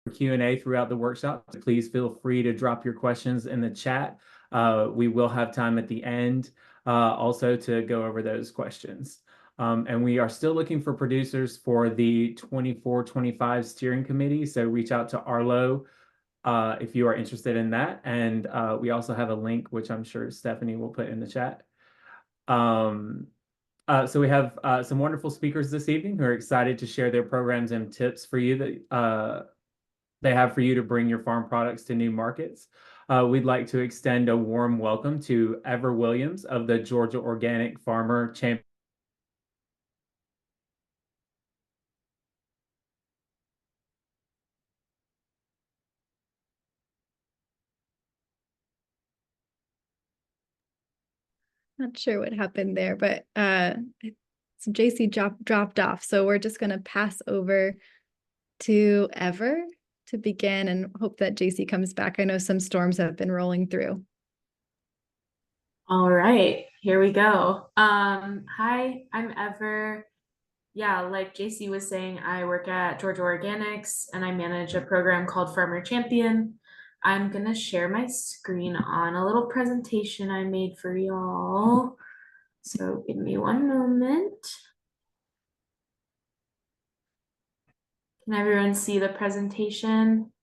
Q&A throughout the workshop. Please feel free to drop your questions in the chat. We will have time at the end also to go over those questions. And we are still looking for producers for the 24-25 steering committee. So reach out to Arlo if you are interested in that. And we also have a link, which I'm sure Stephanie will put in the chat. So we have some wonderful speakers this evening who are excited to share their programs and tips for you that they have for you to bring your farm products to new markets. We'd like to extend a warm welcome to Ever Williams of the Georgia Organic Farmer Champion. Not sure what happened there, but so Jacey dropped off. So we're just going to pass over to Ever to begin and hope that Jacey comes back. I know some storms have been rolling through. All right, here we go. Hi, I'm Ever. Yeah, like Jacey was saying, I work at Georgia Organics and I manage a program called Farmer Champion. I'm gonna share my screen on a little presentation I made for y'all. So give me one moment. Can everyone see the presentation?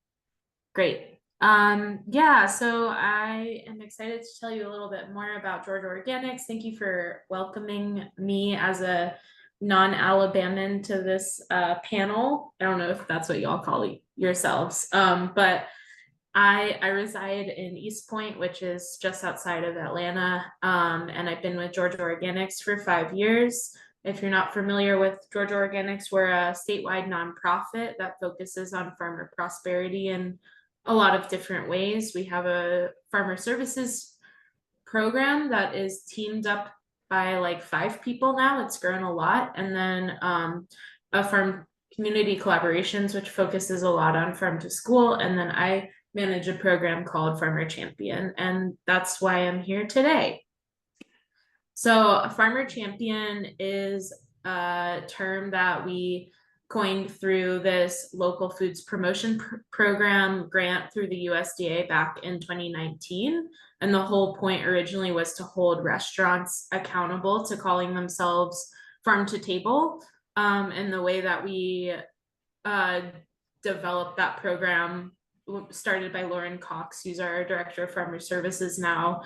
Great. Yeah, so I am excited to tell you a little bit more about Georgia Organics. Thank you for welcoming me as a non-Alabaman to this panel. I don't know if that's what y'all call yourselves, but I reside in East Point, which is just outside of Atlanta, and I've been with Georgia Organics for 5 years. If you're not familiar with Georgia Organics, we're a statewide nonprofit that focuses on farmer prosperity in a lot of different ways. We have a farmer services program that is teamed up by like 5 people now. It's grown a lot. And then a farm community collaborations, which focuses a lot on farm to school. And then I manage a program called Farmer Champion, and that's why I'm here today. So a Farmer Champion is a term that we coined through this local foods promotion program grant through the USDA back in 2019. And the whole point originally was to hold restaurants accountable to calling themselves farm to table. And the way that we developed that program, started by Lauren Cox, who's our director of farmer services now,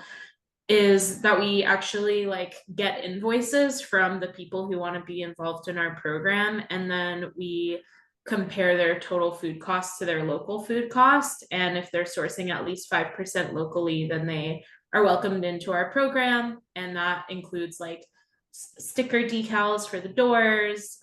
is that we actually like get invoices from the people who want to be involved in our program, and then we compare their total food costs to their local food cost, and if they're sourcing at least 5% locally, then they are welcomed into our program. And that includes like sticker decals for the doors,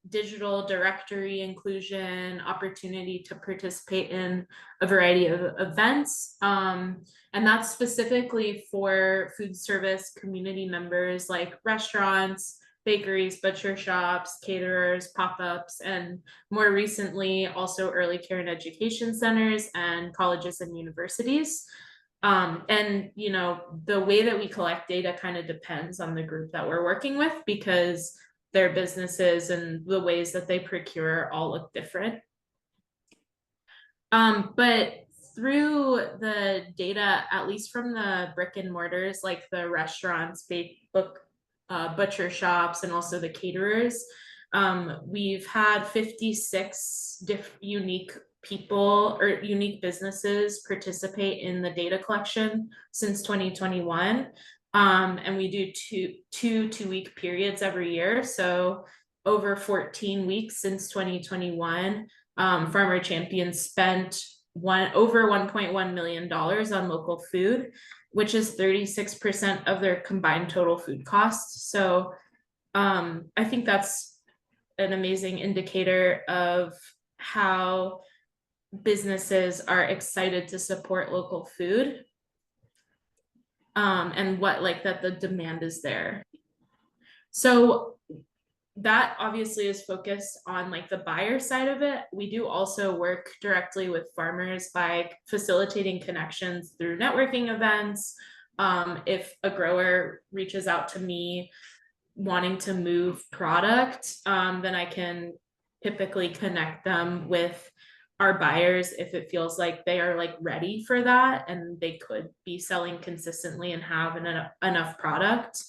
digital directory inclusion, opportunity to participate in a variety of events. And that's specifically for food service community members like restaurants, bakeries, butcher shops, caterers, pop-ups, and more recently also early care and education centers and colleges and universities. And you know, the way that we collect data kind of depends on the group that we're working with, because their businesses and the ways that they procure all look different. But through the data, at least from the brick and mortars, like the restaurants, butcher shops, and also the caterers, we've had 56 unique people or unique businesses participate in the data collection since 2021. And we do two-week periods every year. So over 14 weeks since 2021, Farmer Champions spent over $1.1 million on local food, which is 36% of their combined total food costs. So I think that's an amazing indicator of how businesses are excited to support local food, and what like that the demand is there. So that obviously is focused on like the buyer side of it. We do also work directly with farmers by facilitating connections through networking events. If a grower reaches out to me wanting to move product, then I can typically connect them with our buyers if it feels like they are like ready for that and they could be selling consistently and have enough product.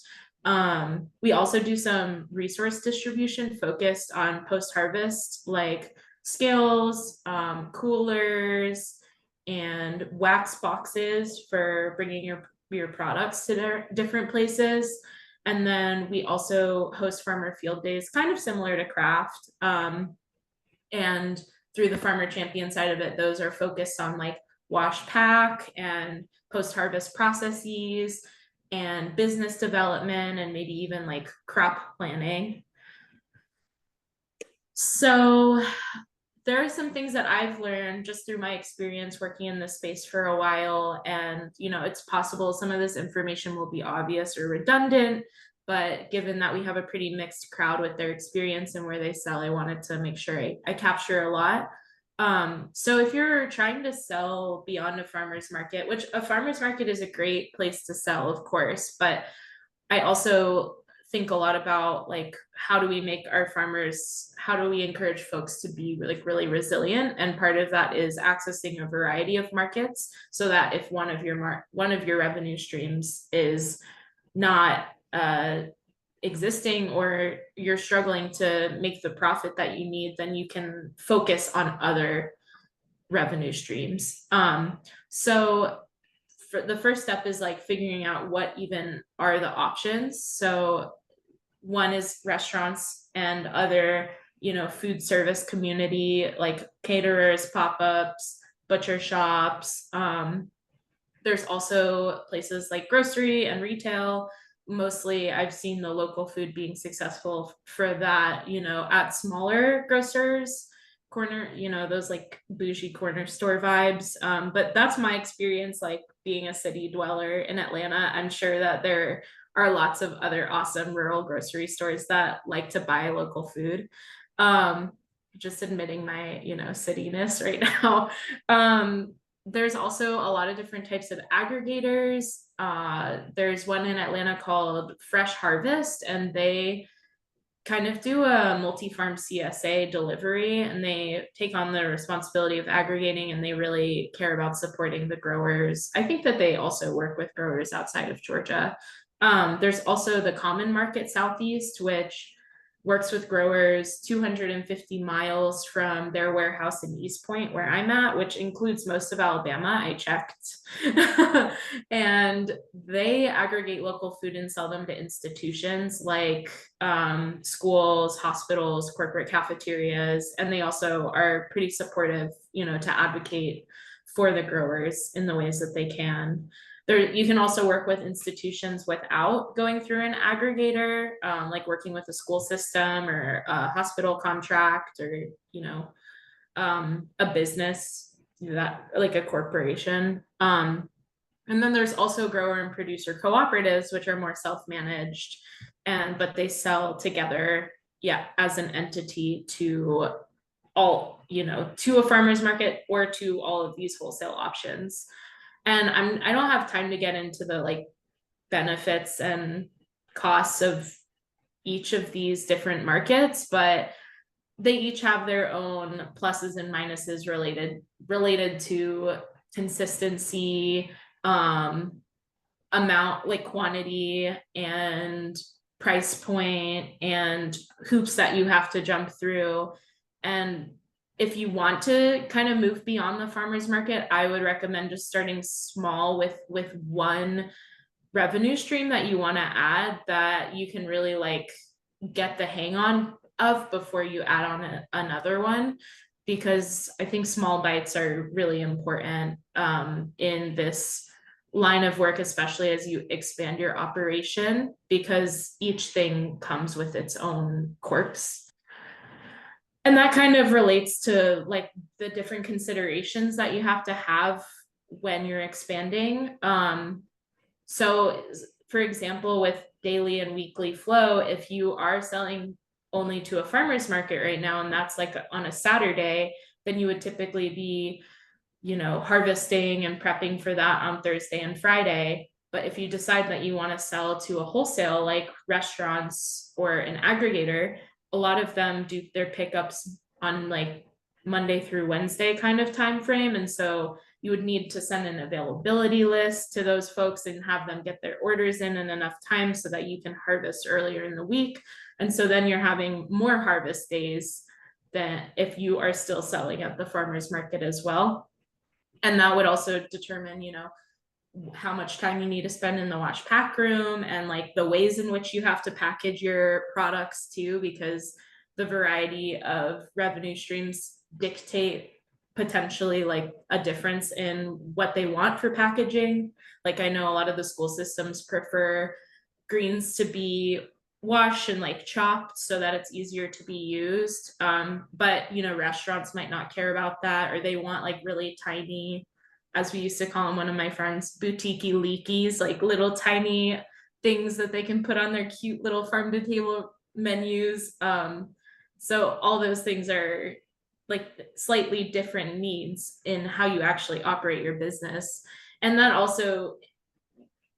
We also do some resource distribution focused on post-harvest, like scales, coolers, and wax boxes for bringing your products to different places. And then we also host farmer field days, kind of similar to craft. And through the farmer champion side of it, those are focused on like wash pack and post-harvest processes and business development and maybe even like crop planning. So there are some things that I've learned just through my experience working in this space for a while. And, you know, it's possible some of this information will be obvious or redundant, but given that we have a pretty mixed crowd with their experience and where they sell, I wanted to make sure I capture a lot. So if you're trying to sell beyond a farmer's market, which a farmer's market is a great place to sell, of course, but I also think a lot about like, how do we make our farmers, how do we encourage folks to be like really resilient? And part of that is accessing a variety of markets so that if one of your revenue streams is not existing or you're struggling to make the profit that you need, then you can focus on other revenue streams. So for the first step is like figuring out what even are the options. So one is restaurants and other, you know, food service community, like caterers, pop-ups, butcher shops. There's also places like grocery and retail. Mostly I've seen the local food being successful for that, you know, at smaller grocers, corner, you know, those like bougie corner store vibes. But that's my experience, like being a city dweller in Atlanta. I'm sure that there are lots of other awesome rural grocery stores that like to buy local food. Just admitting my, you know, cityness right now. There's also a lot of different types of aggregators. There's one in Atlanta called Fresh Harvest, and they kind of do a multi-farm CSA delivery, and they take on the responsibility of aggregating, and they really care about supporting the growers. I think that they also work with growers outside of Georgia. There's also the Common Market Southeast, which works with growers 250 miles from their warehouse in East Point, where I'm at, which includes most of Alabama. I checked. And they aggregate local food and sell them to institutions like schools, hospitals, corporate cafeterias. And they also are pretty supportive, you know, to advocate for the growers in the ways that they can. You can also work with institutions without going through an aggregator, like working with a school system or a hospital contract or, you know, a business that like a corporation. And then there's also grower and producer cooperatives, which are more self-managed, but they sell together, yeah, as an entity to all, you know, to a farmer's market or to all of these wholesale options. And I don't have time to get into the like benefits and costs of each of these different markets, but they each have their own pluses and minuses related to consistency, amount, like quantity and price point and hoops that you have to jump through. And if you want to kind of move beyond the farmer's market, I would recommend just starting small with one revenue stream that you want to add that you can really like get the hang on of before you add on another one, because I think small bites are really important in this line of work, especially as you expand your operation, because each thing comes with its own quirks. And that kind of relates to like the different considerations that you have to have when you're expanding. So for example, with daily and weekly flow, if you are selling only to a farmer's market right now, and that's like on a Saturday, then you would typically be, you know, harvesting and prepping for that on Thursday and Friday. But if you decide that you want to sell to a wholesale, like restaurants or an aggregator, a lot of them do their pickups on like Monday through Wednesday kind of time frame. And so you would need to send an availability list to those folks and have them get their orders in enough time so that you can harvest earlier in the week. And so then you're having more harvest days than if you are still selling at the farmer's market as well. And that would also determine, you know, how much time you need to spend in the wash pack room and like the ways in which you have to package your products too, because the variety of revenue streams dictate potentially like a difference in what they want for packaging. Like I know a lot of the school systems prefer greens to be washed and like chopped so that it's easier to be used. But you know, restaurants might not care about that, or they want like really tiny, as we used to call them, one of my friends, boutique-y leakies, like little tiny things that they can put on their cute little farm to table menus. So all those things are like slightly different needs in how you actually operate your business. And that also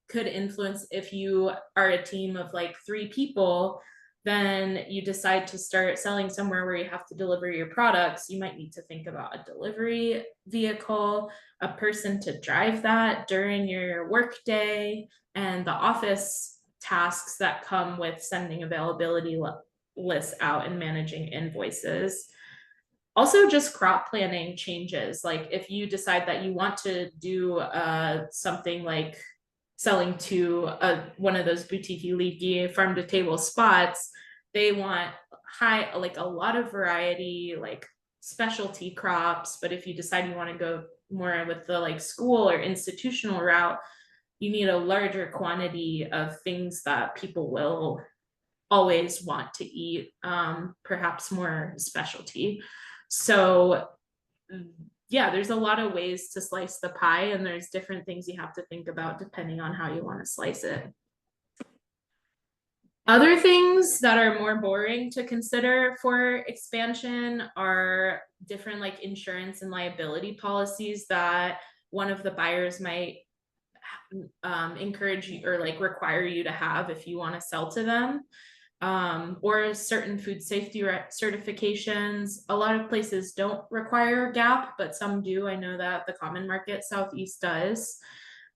could influence if you are a team of like 3 people, then you decide to start selling somewhere where you have to deliver your products. You might need to think about a delivery vehicle, a person to drive that during your workday, and the office tasks that come with sending availability lists out and managing invoices. Also, just crop planning changes. Like if you decide that you want to do something like selling to one of those boutique leaky farm to table spots, they want like a lot of variety, like specialty crops. But if you decide you want to go more with the like school or institutional route, you need a larger quantity of things that people will always want to eat, perhaps more specialty. So yeah, there's a lot of ways to slice the pie, and there's different things you have to think about depending on how you want to slice it. Other things that are more boring to consider for expansion are different like insurance and liability policies that one of the buyers might encourage you or like require you to have if you want to sell to them. Or certain food safety certifications. A lot of places don't require GAP, but some do. I know that the Common Market Southeast does.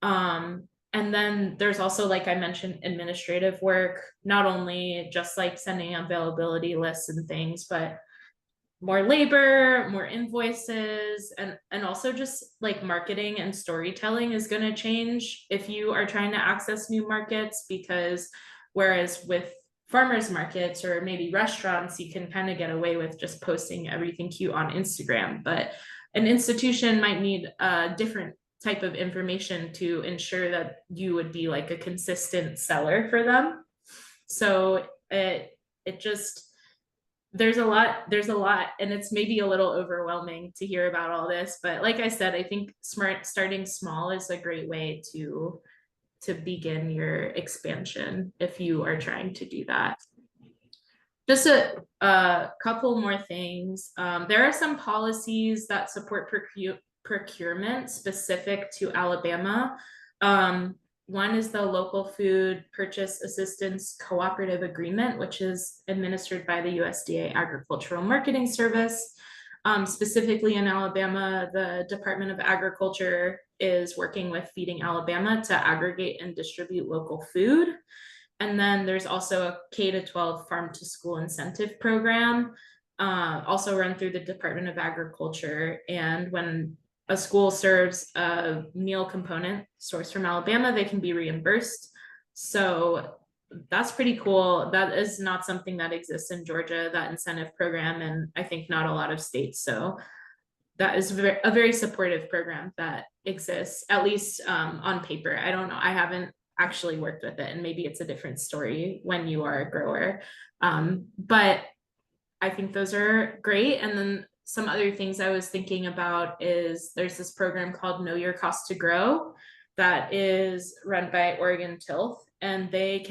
And then there's also, like I mentioned, administrative work, not only just like sending availability lists and things, but more labor, more invoices, and also just like marketing and storytelling is going to change if you are trying to access new markets, because whereas with farmers markets or maybe restaurants, you can kind of get away with just posting everything cute on Instagram, but an institution might need a different type of information to ensure that you would be like a consistent seller for them. So it just, there's a lot, and it's maybe a little overwhelming to hear about all this, but like I said, I think starting small is a great way to begin your expansion if you are trying to do that. Just a couple more things. There are some policies that support procurement specific to Alabama. One is the Local Food Purchase Assistance Cooperative Agreement, which is administered by the USDA Agricultural Marketing Service. Specifically in Alabama, the Department of Agriculture is working with Feeding Alabama to aggregate and distribute local food. And then there's also a K-12 farm to school incentive program, also run through the Department of Agriculture. And when a school serves a meal component sourced from Alabama, they can be reimbursed. So that's pretty cool. That is not something that exists in Georgia, that incentive program, and I think not a lot of states. So that is a very supportive program that exists, at least on paper. I don't know. I haven't actually worked with it, and maybe it's a different story when you are a grower. But I think those are great. And then some other things I was thinking about is there's this program called Know Your Cost to Grow that is run by Oregon Tilth, and they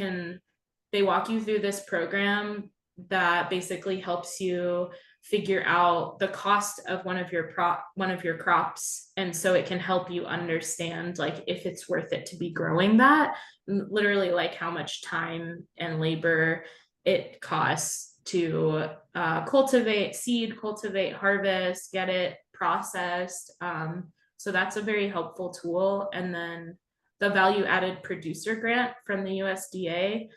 walk you through this program that basically helps you figure out the cost of one of your crops, and so it can help you understand like if it's worth it to be growing that, literally like how much time and labor it costs to cultivate, harvest, get it processed. So that's a very helpful tool. And then the value added producer grant from the USDA.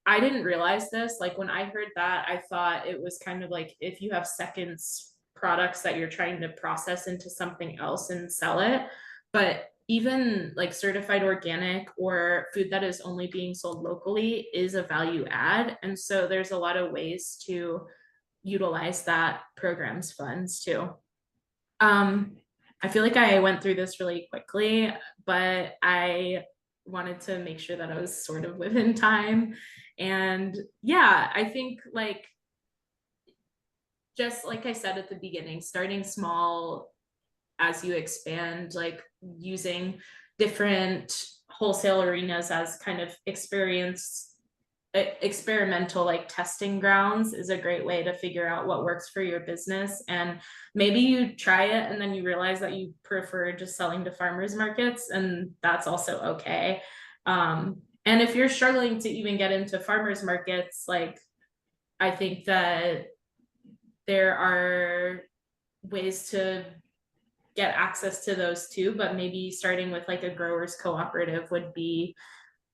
I didn't realize this. Like when I heard that, I thought it was kind of like if you have seconds products that you're trying to process into something else and sell it. But even like certified organic or food that is only being sold locally is a value add. And so there's a lot of ways to utilize that program's funds too. I feel like I went through this really quickly, but I wanted to make sure that I was sort of within time. And yeah, I think like, just like I said at the beginning, starting small as you expand, like using different wholesale arenas as kind of experimental like testing grounds is a great way to figure out what works for your business. And maybe you try it and then you realize that you prefer just selling to farmers markets, and that's also okay. And if you're struggling to even get into farmers markets, like I think that there are ways to get access to those too, but maybe starting with like a growers cooperative would be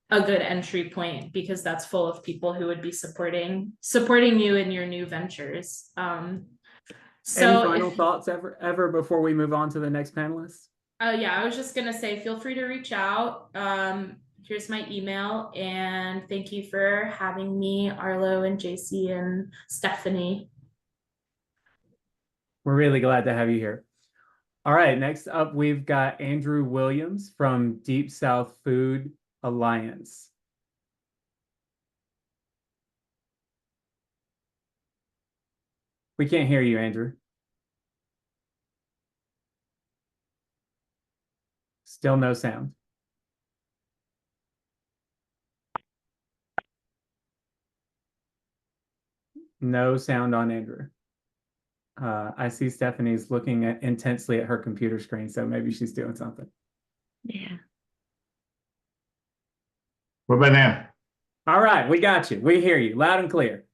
a good entry point, because that's full of people who would be supporting you in your new ventures. Any final thoughts ever before we move on to the next panelist? Yeah, I was just gonna say, feel free to reach out. Here's my email, and thank you for having me, Arlo and Jacey and Stephanie. We're really glad to have you here. All right, next up, we've got Andrew Williams from Deep South Food Alliance. We can't hear you, Andrew. Still no sound. No sound on Andrew. I see Stephanie's looking intensely at her computer screen, so maybe she's doing something. Yeah. What about now? All right, we got you. We hear you loud and clear.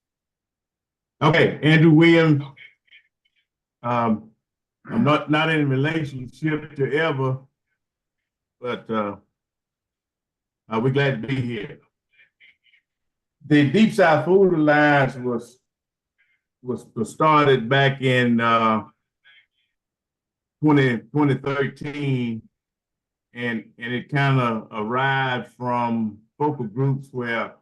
Okay, Andrew Williams. I'm not in a relationship to ever, but we're glad to be here. The Deep South Food Alliance was started back in 2013, and it kind of arrived from focal groups where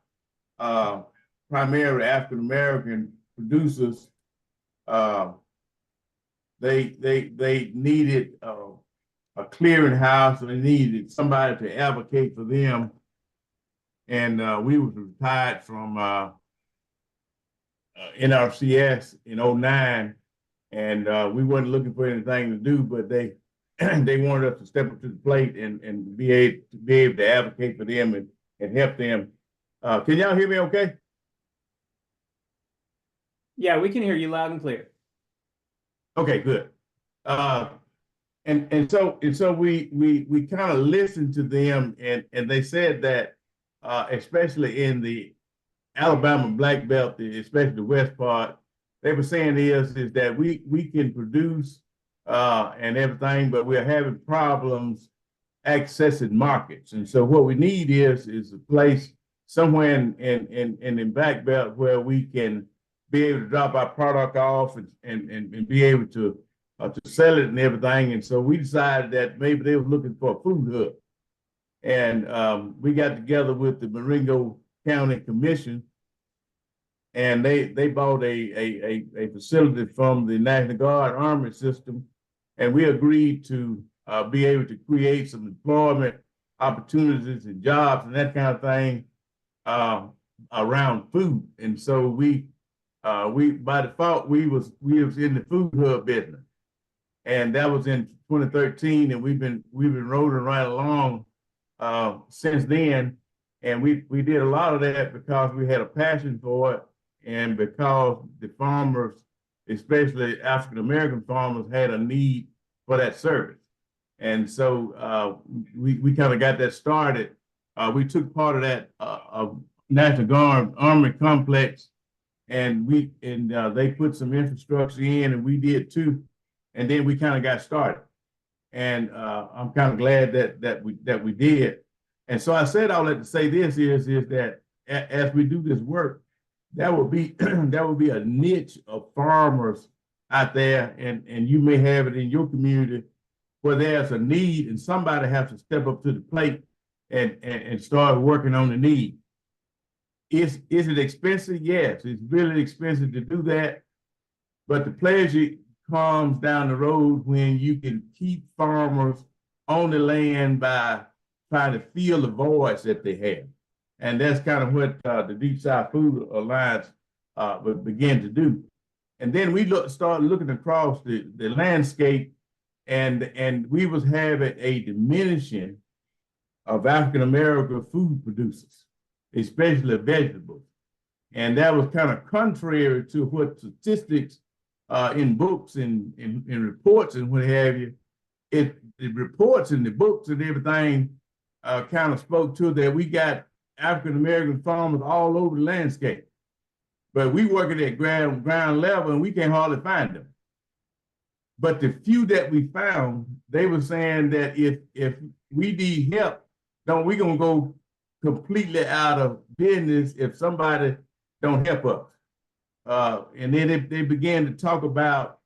primarily African American producers they needed a clearinghouse, and they needed somebody to advocate for them. And we was retired from NRCS in 2009, and we weren't looking for anything to do, but they wanted us to step up to the plate and be able to advocate for them and help them. Can y'all hear me okay? Yeah, we can hear you loud and clear. Okay, good. And so we kind of listened to them, and they said that especially in the Alabama Black Belt, especially the west part, they were saying is that we can produce and everything, but we're having problems accessing markets. And so what we need is a place somewhere in the Black Belt where we can be able to drop our product off and be able to sell it and everything. And so we decided that maybe they were looking for a food hub. And we got together with the Marengo County Commission, and they bought a facility from the National Guard Army system, and we agreed to be able to create some employment opportunities and jobs and that kind of thing around food. And so we by default we was in the food hub business, and that was in 2013, and we've been rolling right along since then. And we did a lot of that because we had a passion for it, and because the farmers, especially African American farmers, had a need for that service. And so we kind of got that started. We took part of that National Guard Army complex, and they put some infrastructure in, and we did too, and then we kind of got started. And I'm kind of glad that we did. And so I said all that to say this is that as we do this work, that would be a niche of farmers out there, and you may have it in your community where there's a need and somebody has to step up to the plate and start working on the need. Is it expensive? Yes, it's really expensive to do that. But the pleasure comes down the road when you can keep farmers on the land by trying to fill the voids that they have. And that's kind of what the Deep South Food Alliance began to do. And then we started looking across the landscape, and we was having a diminishing of African-American food producers, especially vegetables. And that was kind of contrary to what statistics in books and in reports and what have you. The reports and the books and everything kind of spoke to that we got African-American farmers all over the landscape. But we working at ground level and we can't hardly find them. But the few that we found, they were saying that if we need help, then we're gonna go completely out of business if somebody don't help us. And then they began to talk about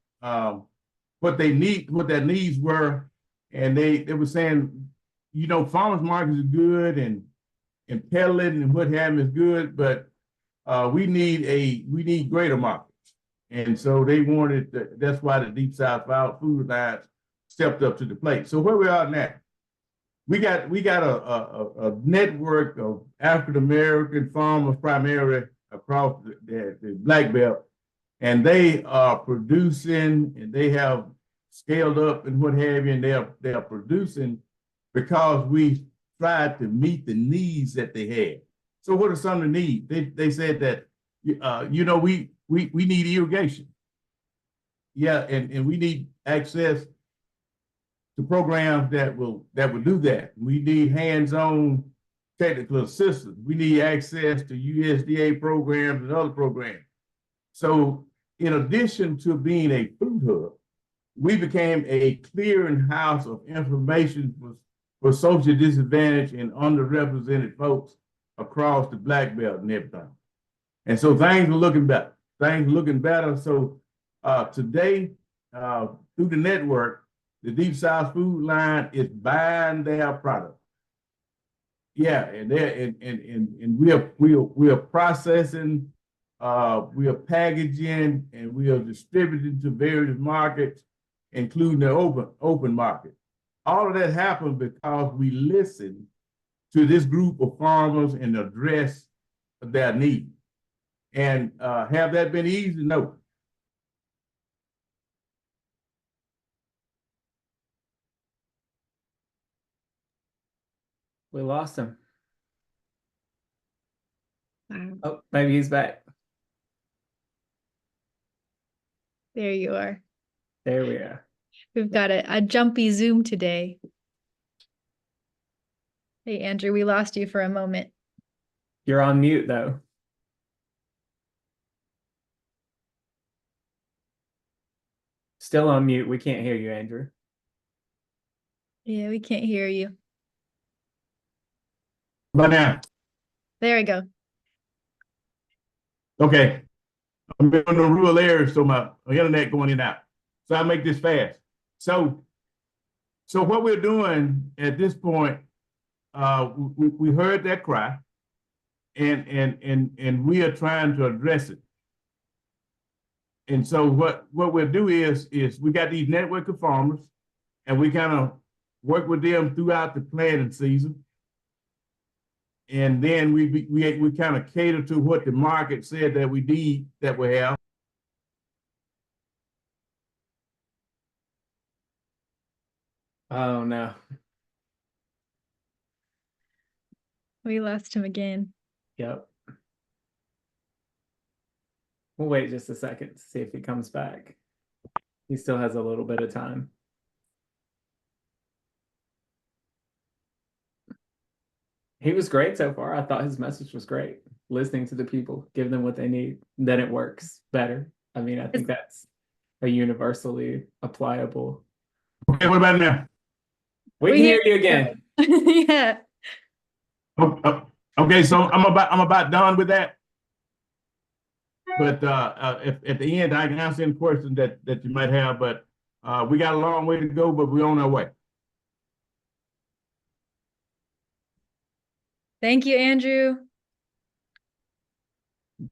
what their needs were, and they were saying, you know, farmers markets is good and peddling and what have you is good, but we need greater markets. And so they wanted that's why the Deep South Food Alliance stepped up to the plate. So where we are now, we got a network of African-American farmers primarily across the Black Belt, and they are producing, and they have scaled up and what have you, and they are producing because we tried to meet the needs that they had. So what are some of the needs? They said that you know, we need irrigation. Yeah, and we need access to programs that will do that. We need hands-on technical assistance. We need access to USDA programs and other programs. So in addition to being a food hub, we became a clearinghouse of information for socially disadvantaged and underrepresented folks across the Black Belt and everything. And so things are looking better. Things are looking better. So today, through the network, the Deep South Food Line is buying their product. Yeah, and we are processing, we are packaging, and we are distributing to various markets, including the open market. All of that happened because we listened to this group of farmers and addressed their needs. And have that been easy? No. We lost him. Wow. Oh, maybe he's back. There you are. There we are. We've got a jumpy Zoom today. Hey, Andrew, we lost you for a moment. You're on mute though. Still on mute. We can't hear you, Andrew. Yeah, we can't hear you. But now, There we go. okay. I'm in the rural areas, so my internet going in and out. So I make this fast. So what we're doing at this point, we heard that cry, and we are trying to address it. And so what we'll do is we got these network of farmers, and we kind of work with them throughout the planting season. And then we kind of cater to what the market said that we need, that we have. Oh no. We lost him again. Yep. We'll wait just a second to see if he comes back. He still has a little bit of time. He was great so far. I thought his message was great. listening to the people, give them what they need, then it works better. I mean, I think that's a universally applicable. Okay, what about now? We can hear you again. Yeah. Okay, so I'm about done with that. But if at the end I can answer any questions that you might have, but we got a long way to go, but we're on our way. Thank you, Andrew.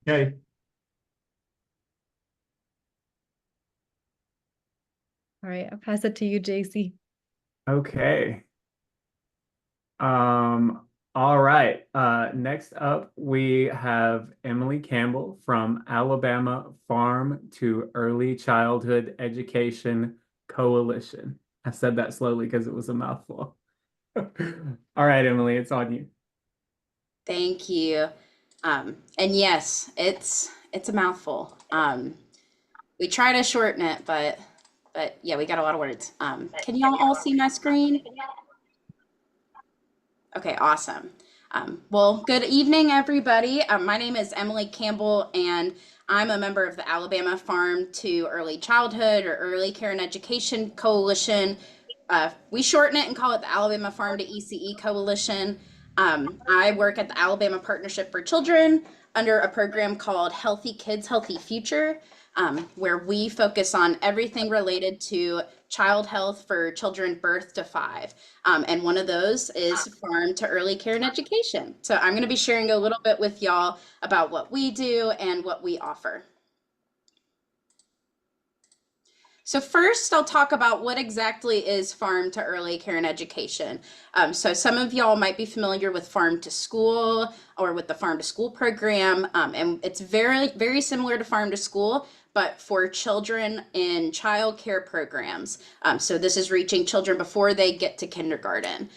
Okay. All right, I'll pass it to you, Jacey. Okay. All right. Next up, we have Emily Campbell from Alabama Farm to Early Childhood Education Coalition. I said that slowly because it was a mouthful. All right, Emily, it's on you. Thank you. And yes, it's a mouthful. We try to shorten it, but yeah, we got a lot of words. Can y'all all see my screen? Okay, awesome. Well, good evening, everybody. My name is Emily Campbell, and I'm a member of the Alabama Farm to Early Childhood or Early Care and Education Coalition. We shorten it and call it the Alabama Farm to ECE Coalition. I work at the Alabama Partnership for Children under a program called Healthy Kids, Healthy Future, where we focus on everything related to child health for children birth to 5. And one of those is farm to early care and education. So I'm going to be sharing a little bit with y'all about what we do and what we offer. So first, I'll talk about what exactly is farm to early care and education. So some of y'all might be familiar with farm to school or with the farm to school program, and it's very, very similar to farm to school, but for children in child care programs. So this is reaching children before they get to kindergarten.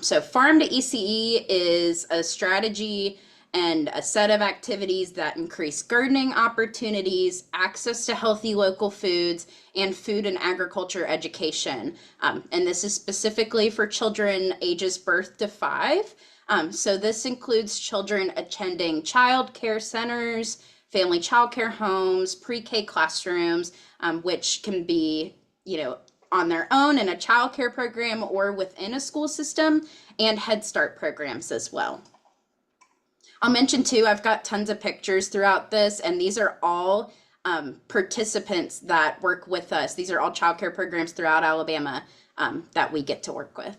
So farm to ECE is a strategy and a set of activities that increase gardening opportunities, access to healthy local foods, and food and agriculture education. And this is specifically for children ages birth to 5. So this includes children attending child care centers, family child care homes, pre-K classrooms, which can be, on their own in a child care program or within a school system, and Head Start programs as well. I'll mention too, I've got tons of pictures throughout this, and these are all participants that work with us. These are all childcare programs throughout Alabama that we get to work with.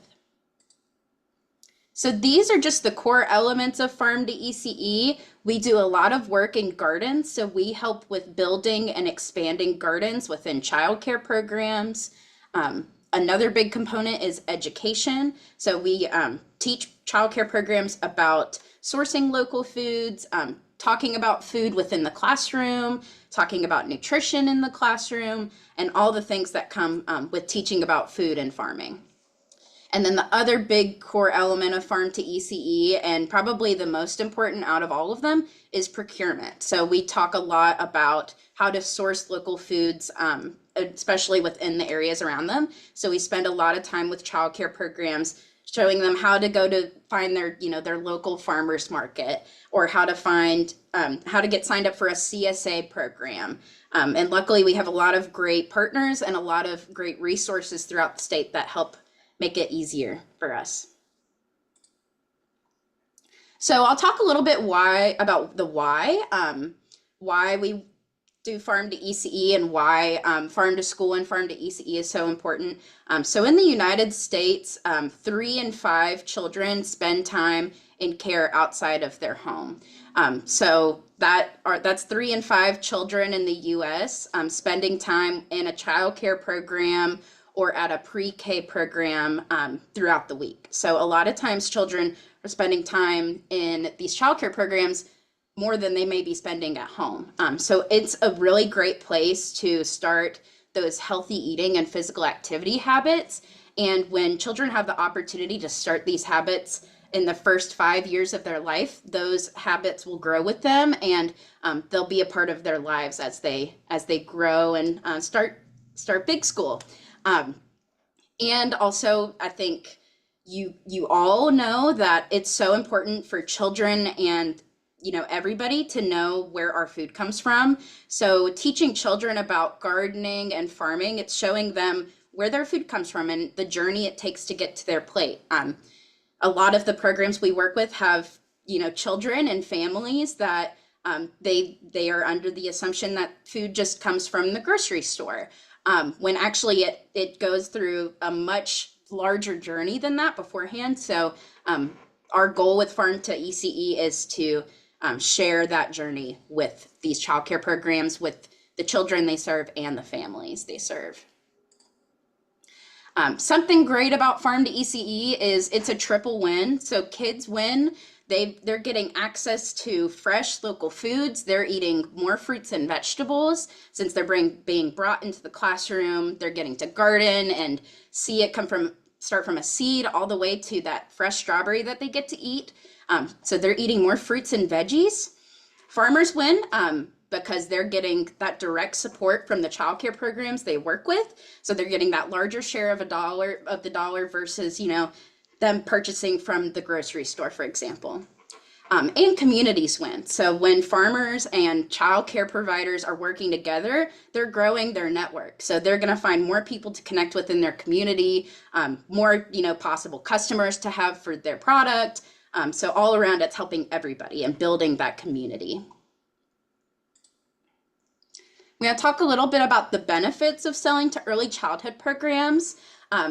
So these are just the core elements of Farm to ECE. We do a lot of work in gardens, so we help with building and expanding gardens within childcare programs. Another big component is education. So we teach childcare programs about sourcing local foods, talking about food within the classroom, talking about nutrition in the classroom, and all the things that come with teaching about food and farming. And then the other big core element of Farm to ECE, and probably the most important out of all of them, is procurement. So we talk a lot about how to source local foods, especially within the areas around them. So we spend a lot of time with childcare programs showing them how to go to find their, their local farmers market, or how to find, how to get signed up for a CSA program. And luckily we have a lot of great partners and a lot of great resources throughout the state that help make it easier for us. So I'll talk a little bit about the why we do Farm to ECE and why Farm to School and Farm to ECE is so important. So in the United States, 3 in 5 children spend time in care outside of their home. So that's 3 in 5 children in the US spending time in a child care program or at a pre-K program throughout the week. So a lot of times children are spending time in these childcare programs more than they may be spending at home. So it's a really great place to start those healthy eating and physical activity habits. And when children have the opportunity to start these habits in the first 5 years of their life, those habits will grow with them, and they'll be a part of their lives as they grow and start big school. And also, I think you all know that it's so important for children and everybody to know where our food comes from. So teaching children about gardening and farming, it's showing them where their food comes from and the journey it takes to get to their plate. A lot of the programs we work with have, children and families that they are under the assumption that food just comes from the grocery store, when actually it goes through a much larger journey than that beforehand. So our goal with Farm to ECE is to share that journey with these childcare programs, with the children they serve and the families they serve. Something great about Farm to ECE is it's a triple win. So kids win. They're getting access to fresh local foods. They're eating more fruits and vegetables since they're being brought into the classroom. They're getting to garden and see it start from a seed all the way to that fresh strawberry that they get to eat. So they're eating more fruits and veggies. Farmers win because they're getting that direct support from the childcare programs they work with. So they're getting that larger share of the dollar versus, them purchasing from the grocery store, for example. And communities win. So when farmers and childcare providers are working together, they're growing their network. So they're going to find more people to connect with in their community, more, possible customers to have for their product. So all around, it's helping everybody and building that community. We're going to talk a little bit about the benefits of selling to early childhood programs.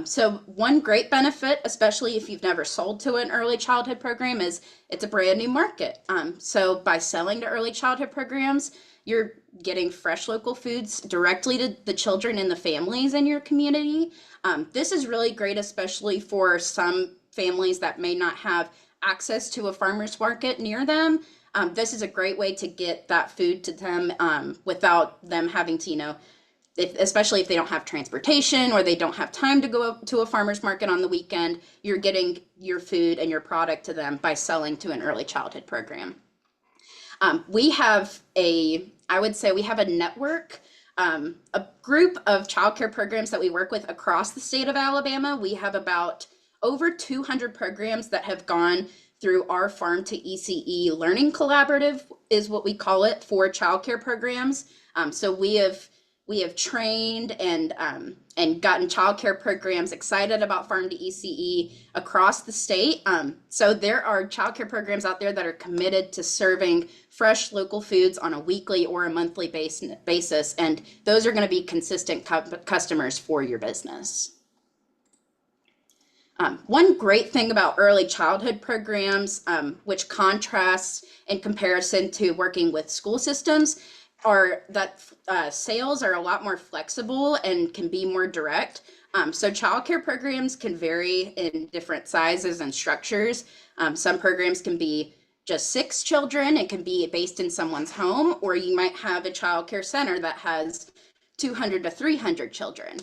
So one great benefit, especially if you've never sold to an early childhood program, is it's a brand new market. So by selling to early childhood programs, you're getting fresh local foods directly to the children and the families in your community. This is really great, especially for some families that may not have access to a farmer's market near them. This is a great way to get that food to them without them having to, especially if they don't have transportation or they don't have time to go to a farmer's market on the weekend, you're getting your food and your product to them by selling to an early childhood program. We have a network, a group of childcare programs that we work with across the state of Alabama. We have about over 200 programs that have gone through our Farm to ECE Learning Collaborative, is what we call it, for childcare programs. So we have trained and gotten childcare programs excited about Farm to ECE across the state. So there are childcare programs out there that are committed to serving fresh local foods on a weekly or a monthly basis, and those are going to be consistent customers for your business. One great thing about early childhood programs, which contrasts in comparison to working with school systems, are that sales are a lot more flexible and can be more direct. So childcare programs can vary in different sizes and structures. Some programs can be just 6 children. It can be based in someone's home, or you might have a childcare center that has 200 to 300 children.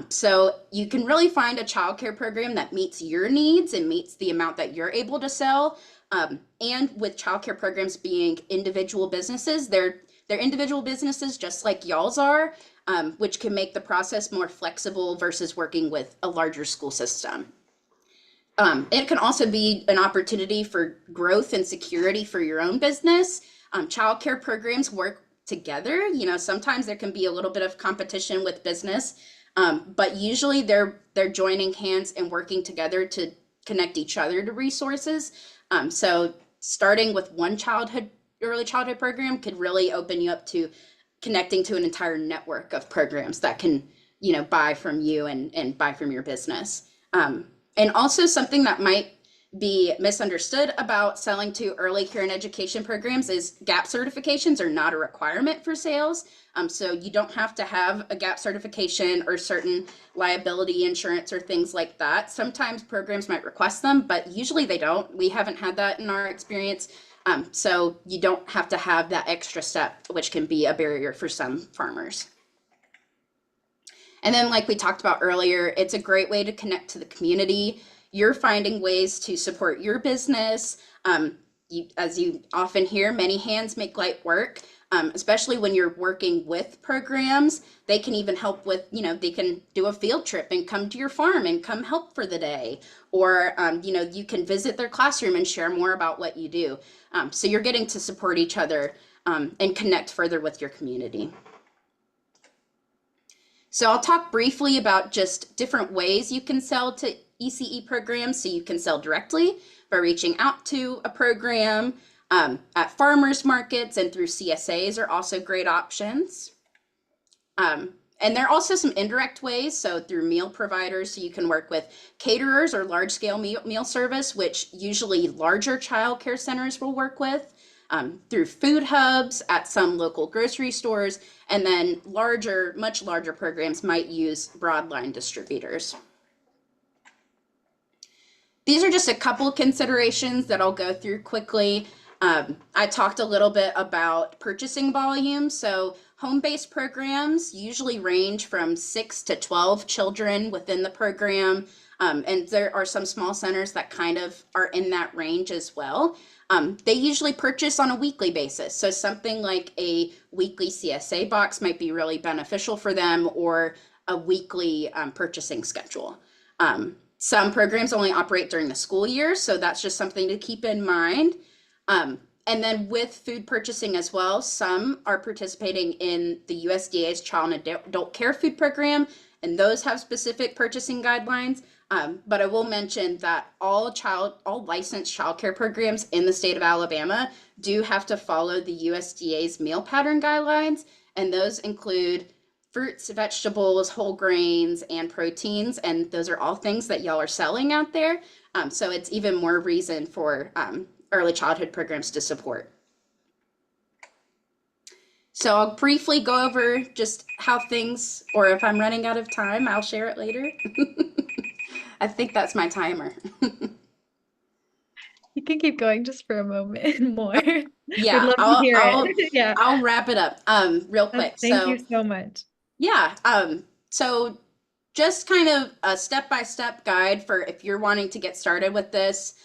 So you can really find a childcare program that meets your needs and meets the amount that you're able to sell. And with childcare programs being individual businesses, they're individual businesses just like y'all's are, which can make the process more flexible versus working with a larger school system. It can also be an opportunity for growth and security for your own business. Childcare programs work together. Sometimes there can be a little bit of competition with business, but usually they're joining hands and working together to connect each other to resources. So starting with one early childhood program could really open you up to connecting to an entire network of programs that can, buy from you and buy from your business. And also something that might be misunderstood about selling to early care and education programs is GAP certifications are not a requirement for sales. So you don't have to have a GAP certification or certain liability insurance or things like that. Sometimes programs might request them, but usually they don't. We haven't had that in our experience. So you don't have to have that extra step, which can be a barrier for some farmers. And then, like we talked about earlier, it's a great way to connect to the community. You're finding ways to support your business. As you often hear, many hands make light work. especially when you're working with programs. They can even help with, they can do a field trip and come to your farm and come help for the day. Or, you can visit their classroom and share more about what you do. So you're getting to support each other and connect further with your community. So I'll talk briefly about just different ways you can sell to ECE programs. So you can sell directly by reaching out to a program at farmers markets, and through CSAs are also great options. And there are also some indirect ways, so through meal providers, so you can work with caterers or large-scale meal service, which usually larger child care centers will work with, through food hubs at some local grocery stores, and then much larger programs might use broadline distributors. These are just a couple of considerations that I'll go through quickly. I talked a little bit about purchasing volume. So home-based programs usually range from 6 to 12 children within the program. And there are some small centers that kind of are in that range as well. They usually purchase on a weekly basis. So something like a weekly CSA box might be really beneficial for them, or a weekly purchasing schedule. Some programs only operate during the school year, so that's just something to keep in mind. And then with food purchasing as well, some are participating in the USDA's Child and Adult Care Food Program, and those have specific purchasing guidelines. But I will mention that all licensed child care programs in the state of Alabama do have to follow the USDA's meal pattern guidelines, and those include fruits, vegetables, whole grains, and proteins, and those are all things that y'all are selling out there. So it's even more reason for early childhood programs to support. So I'll briefly go over just how things, or if I'm running out of time, I'll share it later. I think that's my timer. You can keep going just for a moment more. Yeah, We'd love to hear it. Yeah. I'll wrap it up real quick. Thank you so much. Yeah, so just kind of a step-by-step guide for if you're wanting to get started with this.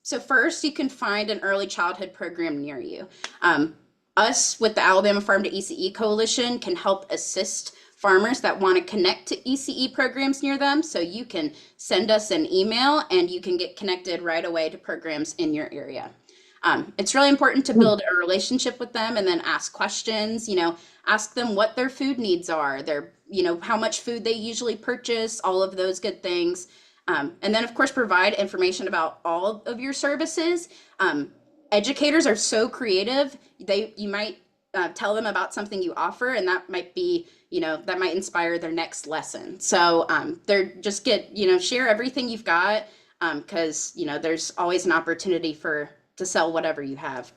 So first, you can find an early childhood program near you. Us with the Alabama Farm to ECE Coalition can help assist farmers that want to connect to ECE programs near them. So you can send us an email and you can get connected right away to programs in your area. It's really important to build a relationship with them and then ask questions, ask them what their food needs are, how much food they usually purchase, all of those good things. And then of course, provide information about all of your services. Educators are so creative. You might tell them about something you offer, and that might be, that might inspire their next lesson. So they're just share everything you've got, because, there's always an opportunity to sell whatever you have,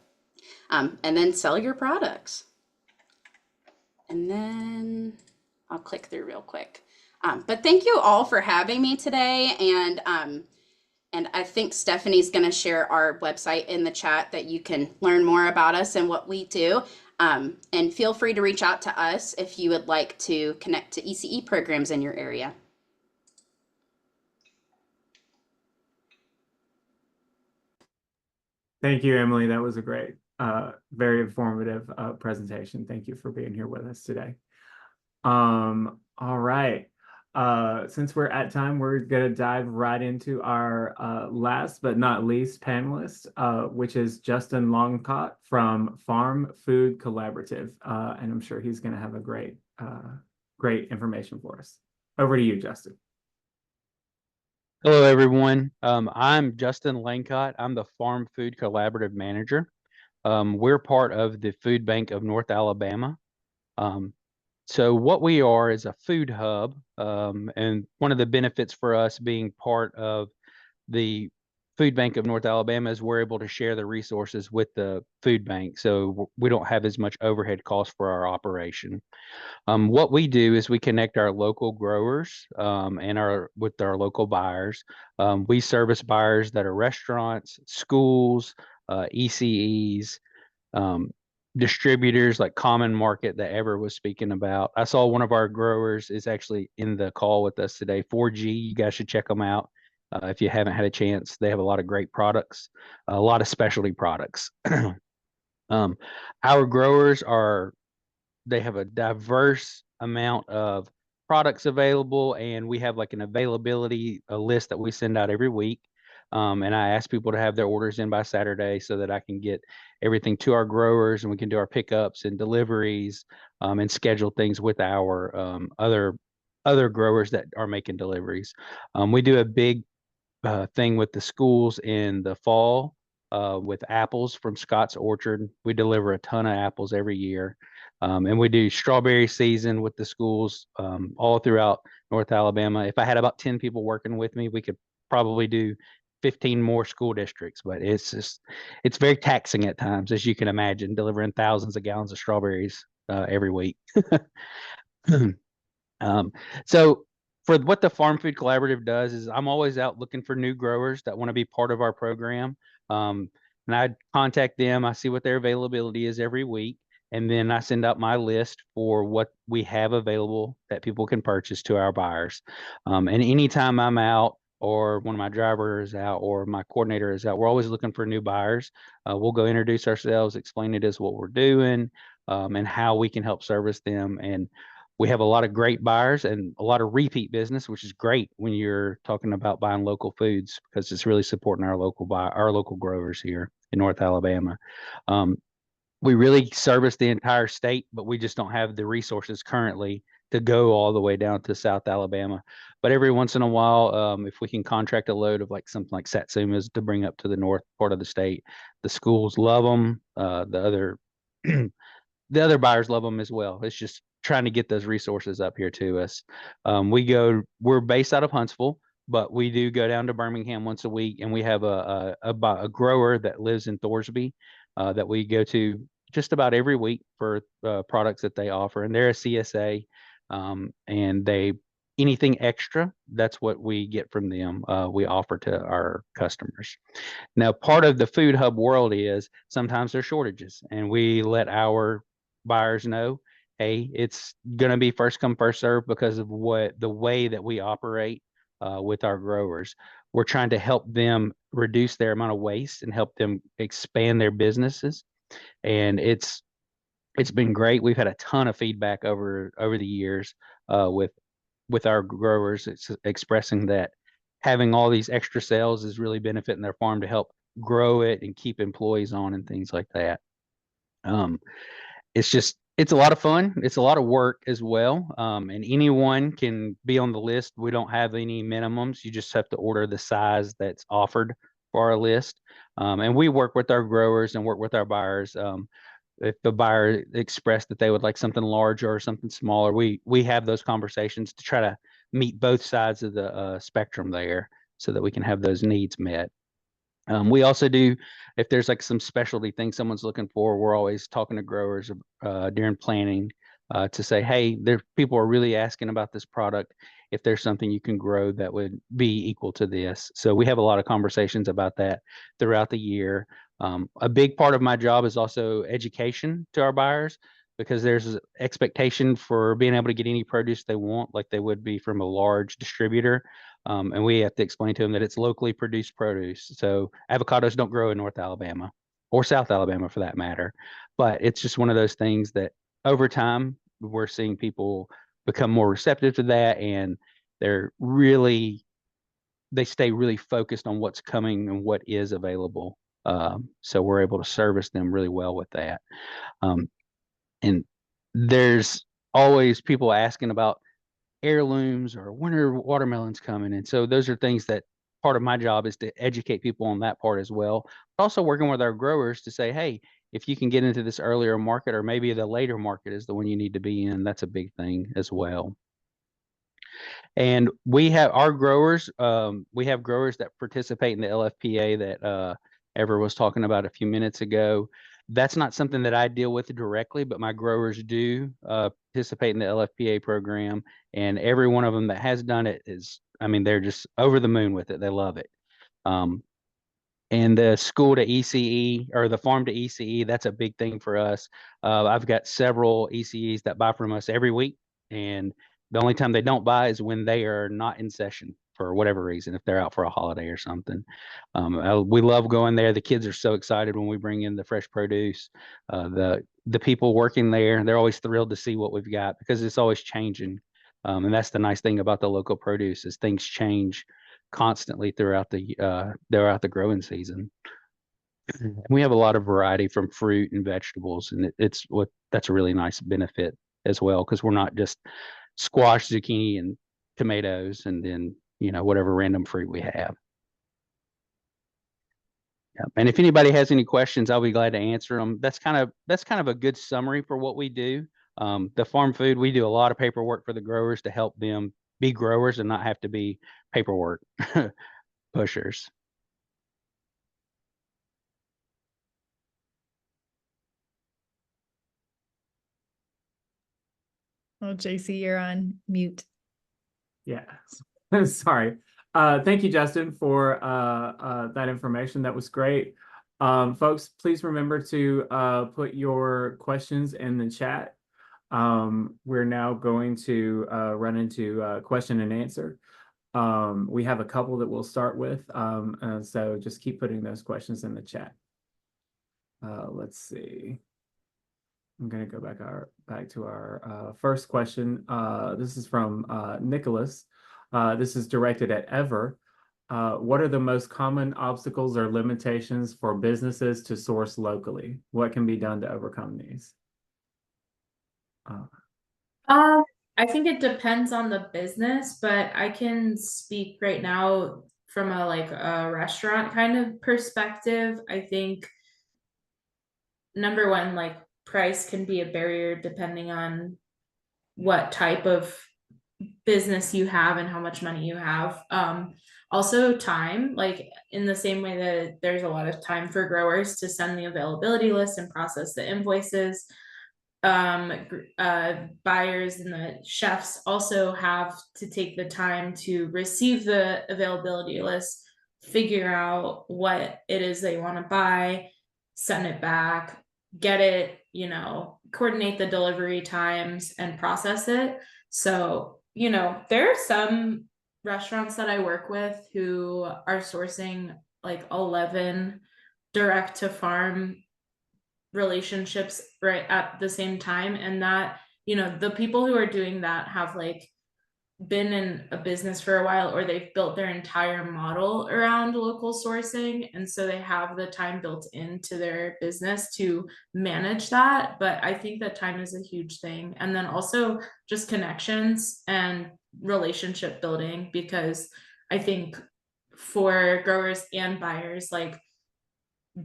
and then sell your products. And then I'll click through real quick. But thank you all for having me today. And I think Stephanie's going to share our website in the chat that you can learn more about us and what we do. And feel free to reach out to us if you would like to connect to ECE programs in your area. Thank you, Emily. That was a great, very informative presentation. Thank you for being here with us today. All right. Since we're at time, we're going to dive right into our last but not least panelist, which is Justin Luangkhot from Farm Food Collaborative. And I'm sure he's going to have a great information for us. Over to you, Justin. Hello, everyone. I'm Justin Luangkhot. I'm the Farm Food Collaborative Manager. We're part of the Food Bank of North Alabama. So what we are is a food hub, and one of the benefits for us being part of the Food Bank of North Alabama is we're able to share the resources with the food bank, so we don't have as much overhead cost for our operation. What we do is we connect our local growers and with our local buyers. We service buyers that are restaurants, schools, ECEs, distributors like Common Market that Ever was speaking about. I saw one of our growers is actually in the call with us today, 4G. You guys should check them out if you haven't had a chance. They have a lot of great products, a lot of specialty products. Our growers they have a diverse amount of products available, and we have like an availability list that we send out every week. And I ask people to have their orders in by Saturday so that I can get everything to our growers, and we can do our pickups and deliveries, and schedule things with our other growers that are making deliveries. We do a big thing with the schools in the fall with apples from Scott's Orchard. We deliver a ton of apples every year. And we do strawberry season with the schools all throughout North Alabama. If I had about 10 people working with me, we could probably do 15 more school districts, but it's very taxing at times, as you can imagine, delivering thousands of gallons of strawberries every week. So for what the Farm Food Collaborative does is I'm always out looking for new growers that want to be part of our program. And I contact them, I see what their availability is every week, and then I send out my list for what we have available that people can purchase to our buyers. And anytime I'm out, or one of my drivers is out, or my coordinator is out, we're always looking for new buyers. We'll go introduce ourselves, explain it as what we're doing, and how we can help service them. And we have a lot of great buyers and a lot of repeat business, which is great when you're talking about buying local foods, because it's really supporting our local growers here in North Alabama. We really service the entire state, but we just don't have the resources currently to go all the way down to South Alabama. But every once in a while, if we can contract a load of like something like satsumas to bring up to the north part of the state, the schools love them. The other buyers love them as well. It's just trying to get those resources up here to us. We're based out of Huntsville, but we do go down to Birmingham once a week, and we have a grower that lives in Thorsby that we go to just about every week for products that they offer. And they're a CSA, and anything extra, that's what we get from them. We offer to our customers. Now, part of the food hub world is sometimes there's shortages, and we let our buyers know, hey, it's going to be first come, first serve because of the way that we operate with our growers. We're trying to help them reduce their amount of waste and help them expand their businesses. And it's been great. We've had a ton of feedback over the years with our growers. It's expressing that having all these extra sales is really benefiting their farm to help grow it and keep employees on and things like that. It's a lot of fun. It's a lot of work as well. And anyone can be on the list. We don't have any minimums. You just have to order the size that's offered for our list. And we work with our growers and work with our buyers. If the buyer expressed that they would like something larger or something smaller, we have those conversations to try to meet both sides of the spectrum there so that we can have those needs met. We also do, if there's like some specialty thing someone's looking for, we're always talking to growers during planning to say, hey, people are really asking about this product. If there's something you can grow that would be equal to this. So we have a lot of conversations about that throughout the year. A big part of my job is also education to our buyers, because there's an expectation for being able to get any produce they want, like they would be from a large distributor. And we have to explain to them that it's locally produced produce. So avocados don't grow in North Alabama or South Alabama for that matter. But it's just one of those things that over time, we're seeing people become more receptive to that. And they stay really focused on what's coming and what is available. So we're able to service them really well with that. And there's always people asking about heirlooms or when are watermelons coming. And so those are things that part of my job is to educate people on that part as well. But also working with our growers to say, hey, if you can get into this earlier market, or maybe the later market is the one you need to be in, that's a big thing as well. And we have our growers, we have growers that participate in the LFPA that Ever was talking about a few minutes ago. That's not something that I deal with directly, but my growers do participate in the LFPA program, and every one of them that has done it they're just over the moon with it. They love it. And the school to ECE, or the farm to ECE, that's a big thing for us. I've got several ECEs that buy from us every week, and the only time they don't buy is when they are not in session. for whatever reason, if they're out for a holiday or something. We love going there. The kids are so excited when we bring in the fresh produce. The people working there, they're always thrilled to see what we've got because it's always changing. And that's the nice thing about the local produce is things change constantly throughout the growing season. We have a lot of variety from fruit and vegetables, and that's a really nice benefit as well because we're not just squash, zucchini, and tomatoes, and then whatever random fruit we have. Yeah. And if anybody has any questions, I'll be glad to answer them. That's kind of a good summary for what we do. The farm food, we do a lot of paperwork for the growers to help them be growers and not have to be paperwork pushers. Oh, Jacey, you're on mute. Yeah, sorry. Thank you, Justin, for that information. That was great. Folks, please remember to put your questions in the chat. We're now going to run into question and answer. We have a couple that we'll start with, so just keep putting those questions in the chat. Let's see. I'm going to go back to our first question. This is from Nicholas. This is directed at Ever. What are the most common obstacles or limitations for businesses to source locally? What can be done to overcome these? I think it depends on the business, but I can speak right now from a restaurant kind of perspective. I think number one, price can be a barrier depending on what type of business you have and how much money you have. Also time, in the same way that there's a lot of time for growers to send the availability list and process the invoices. Buyers and the chefs also have to take the time to receive the availability list, figure out what it is they want to buy, send it back, get it, coordinate the delivery times and process it. So, there are some restaurants that I work with who are sourcing 11 direct to farm relationships right at the same time, and that the people who are doing that have been in a business for a while, or they've built their entire model around local sourcing, and so they have the time built into their business to manage that. But I think that time is a huge thing, and then also just connections and relationship building, because I think for growers and buyers,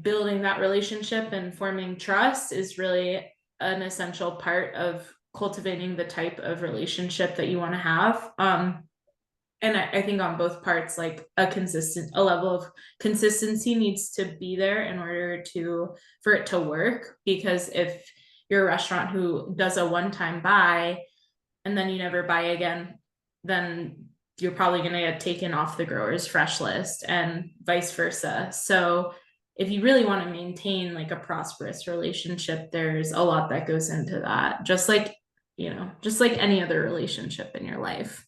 building that relationship and forming trust is really an essential part of cultivating the type of relationship that you want to have. And I think on both parts, a level of consistency needs to be there in order for it to work. Because if you're a restaurant who does a one-time buy and then you never buy again, then you're probably going to get taken off the grower's fresh list and vice versa. So if you really want to maintain a prosperous relationship, there's a lot that goes into that. Just like any other relationship in your life.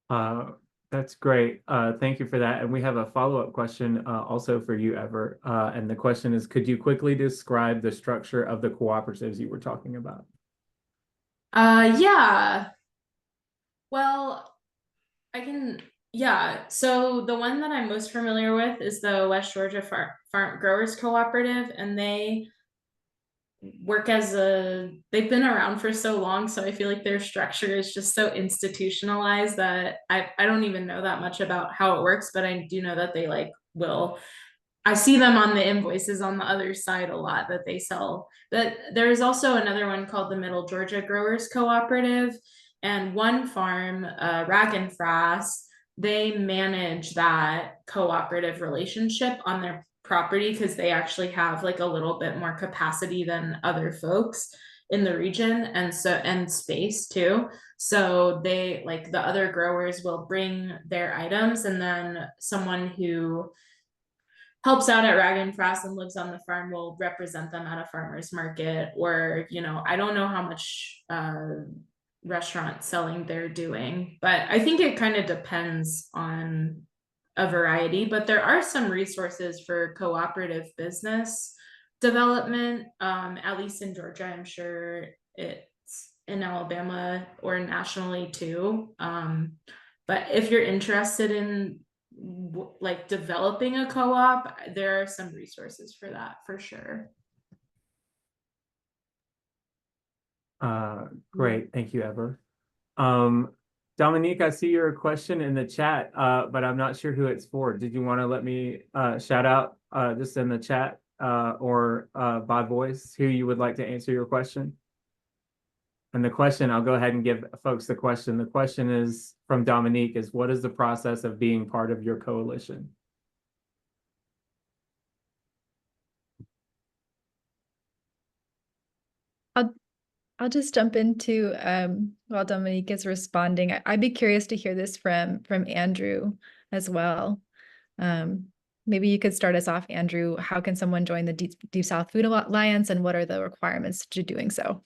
That's great. Thank you for that. And we have a follow-up question also for you, Ever. And the question is, could you quickly describe the structure of the cooperatives you were talking about? Yeah. Well, yeah. So the one that I'm most familiar with is the West Georgia Farm Growers Cooperative, and they work they've been around for so long, so I feel like their structure is just so institutionalized that I don't even know that much about how it works, but I do know that they I see them on the invoices on the other side a lot, that they sell. But there's also another one called the Middle Georgia Growers Cooperative, and one farm, Rag and Frass, they manage that cooperative relationship on their property because they actually have a little bit more capacity than other folks in the region, and space too. So they the other growers will bring their items, and then someone who helps out at Rag and Frass and lives on the farm will represent them at a farmer's market, or I don't know how much restaurant selling they're doing. But I think it kind of depends on a variety, but there are some resources for cooperative business development, at least in Georgia. I'm sure it's in Alabama or nationally too. But if you're interested in like developing a co-op, there are some resources for that for sure. Great, thank you, Ever. Dominique, I see your question in the chat, but I'm not sure who it's for. Did you want to let me shout out just in the chat or by voice who you would like to answer your question? And the question, I'll go ahead and give folks the question. The question is from Dominique is, what is the process of being part of your coalition? I'll just jump into while Dominique is responding. I'd be curious to hear this from Andrew as well. Maybe you could start us off, Andrew. How can someone join the Deep South Food Alliance, and what are the requirements to doing so?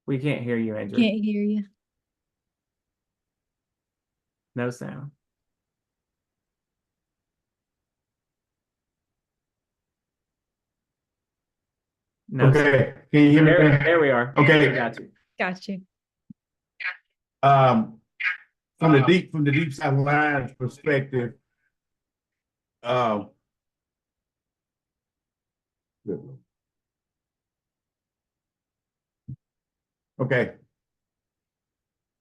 We can't hear you, Andrew. Can't hear you. No sound. No sound. Okay, can you hear me? There we are. Okay. Got you. Got you. From the Deep South Alliance perspective, okay.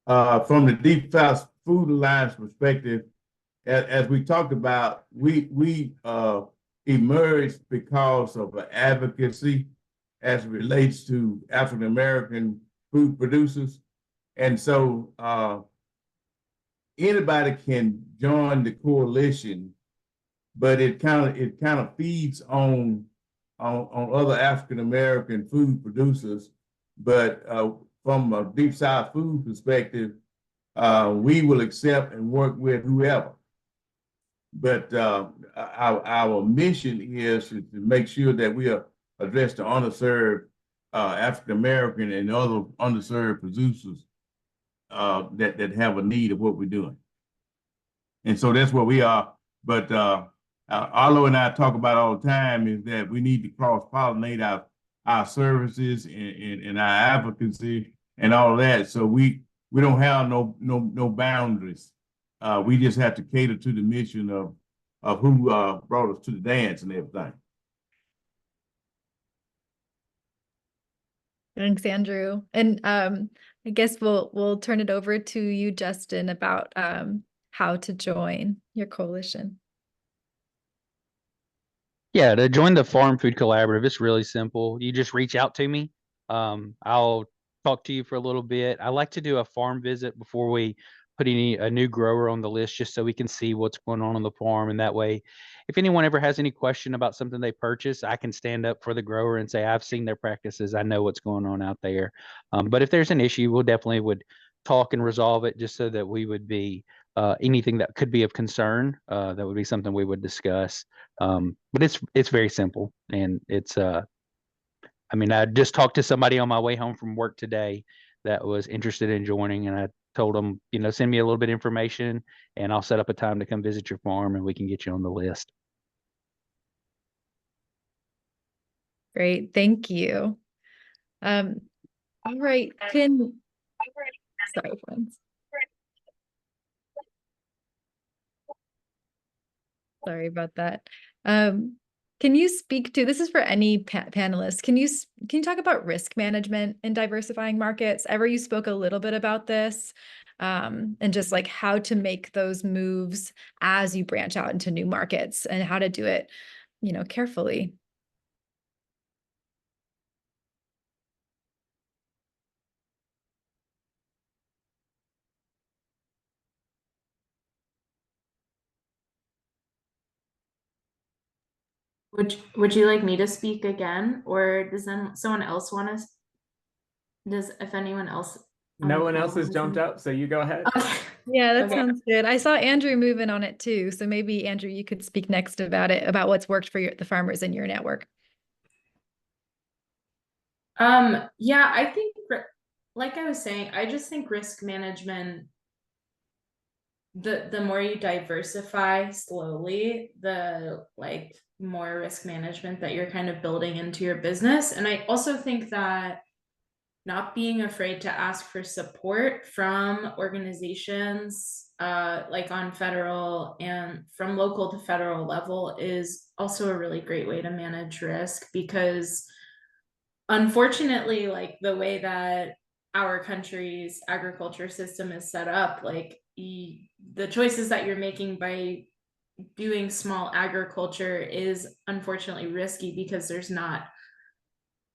From the Deep South Food Alliance perspective, as we talked about, we emerged because of advocacy as it relates to African American food producers, and so anybody can join the coalition, but it kind of feeds on other African American food producers. But from a Deep South food perspective, we will accept and work with whoever. But our mission is to make sure that we address the underserved African American and other underserved producers that have a need of what we're doing. And so that's what we are. But Arlo and I talk about all the time is that we need to cross-pollinate our services and our advocacy and all of that. So we don't have no boundaries. We just have to cater to the mission of who brought us to the dance and everything. Thanks, Andrew. And I guess we'll turn it over to you, Justin, about how to join your coalition. Yeah, to join the Farm Food Collaborative, it's really simple. You just reach out to me. I'll talk to you for a little bit. I like to do a farm visit before we put a new grower on the list, just so we can see what's going on the farm. And that way, if anyone ever has any question about something they purchase, I can stand up for the grower and say, I've seen their practices. I know what's going on out there. But if there's an issue, we'll definitely would talk and resolve it, just so that we would be anything that could be of concern. That would be something we would discuss. But it's very simple, and it's I mean, I just talked to somebody on my way home from work today that was interested in joining, and I told them, send me a little bit of information and I'll set up a time to come visit your farm and we can get you on the list. Great, thank you. All right, sorry, friends. Sorry about that. Can you speak to, this is for any panelists, can you talk about risk management in diversifying markets? Ever, you spoke a little bit about this, and just like how to make those moves as you branch out into new markets and how to do it, carefully. Would you like me to speak again, or does then someone else want to? If anyone else? No one else has jumped up, so you go ahead. Okay. Yeah, that sounds good. I saw Andrew moving on it too, so maybe Andrew, you could speak next about what's worked for the farmers in your network. Yeah, I think, like I was saying, I just think risk management, the more you diversify slowly, the like more risk management that you're kind of building into your business. And I also think that not being afraid to ask for support from organizations, like on federal and from local to federal level, is also a really great way to manage risk, because unfortunately, like the way that our country's agriculture system is set up, like the choices that you're making by doing small agriculture is unfortunately risky, because there's not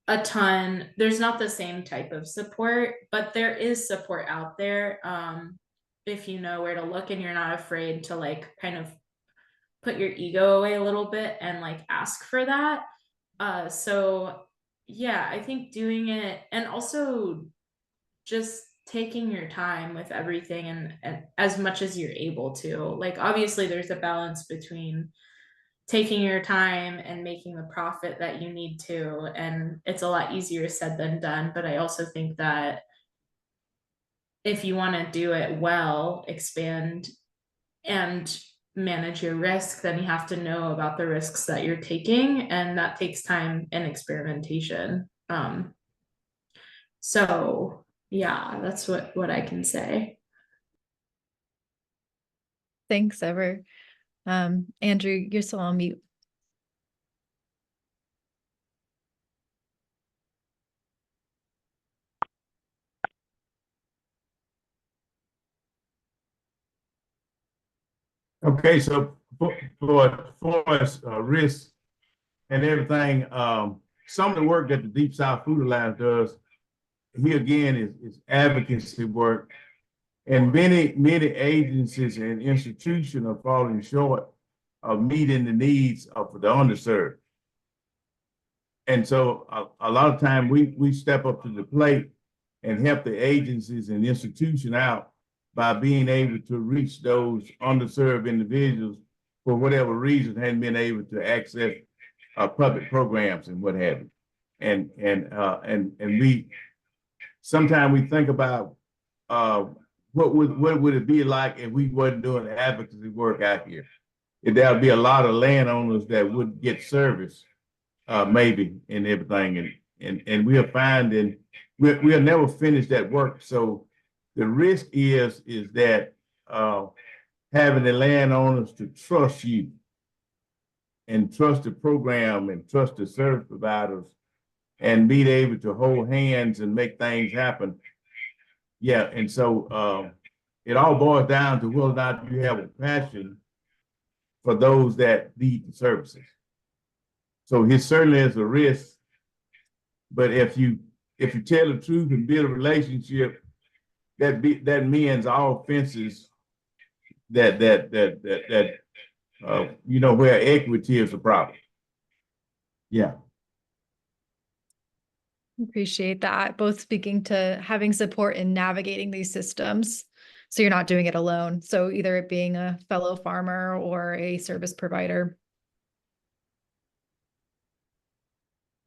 the same type of support, but there is support out there. If you know where to look and you're not afraid to like kind of put your ego away a little bit and like ask for that. So yeah, I think doing it, and also just taking your time with everything, and as much as you're able to. Like obviously there's a balance between taking your time and making the profit that you need to, and it's a lot easier said than done. But I also think that if you want to do it well, expand and manage your risk, then you have to know about the risks that you're taking, and that takes time and experimentation. So yeah, that's what I can say. Thanks, Ever. Andrew, you're still on mute. Okay, so for us, risk and everything, some of the work that the Deep South Food Alliance does, here again, is advocacy work. And many agencies and institutions are falling short of meeting the needs of the underserved. And so a lot of time we step up to the plate and help the agencies and institutions out by being able to reach those underserved individuals for whatever reason hadn't been able to access public programs and what have you. And we sometimes we think about what would it be like if we wasn't doing advocacy work out here? If there'd be a lot of landowners that wouldn't get service, maybe, and everything, and we're finding we'll never finish that work. So the risk is that having the landowners to trust you and trust the program and trust the service providers and be able to hold hands and make things happen. Yeah, and so it all boils down to whether or not you have a passion for those that need the services. So it certainly is a risk, but if you tell the truth and build a relationship, that mends all fences. That you know, where equity is a problem. Yeah. Appreciate that. Both speaking to having support in navigating these systems, so you're not doing it alone. So either it being a fellow farmer or a service provider.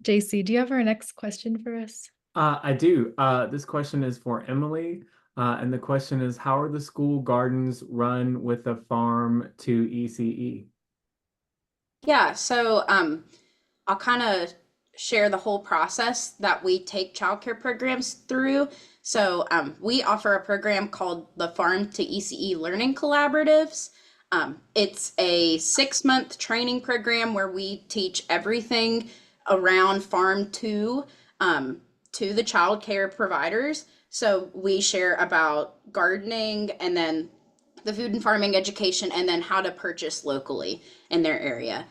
Jacey, do you have our next question for us? I do. This question is for Emily. And the question is, how are the school gardens run with a farm to ECE? Yeah, so I'll kind of share the whole process that we take childcare programs through. So we offer a program called the Farm to ECE Learning Collaboratives. It's a 6-month training program where we teach everything around farm to the childcare providers. So we share about gardening, and then the food and farming education, and then how to purchase locally in their area.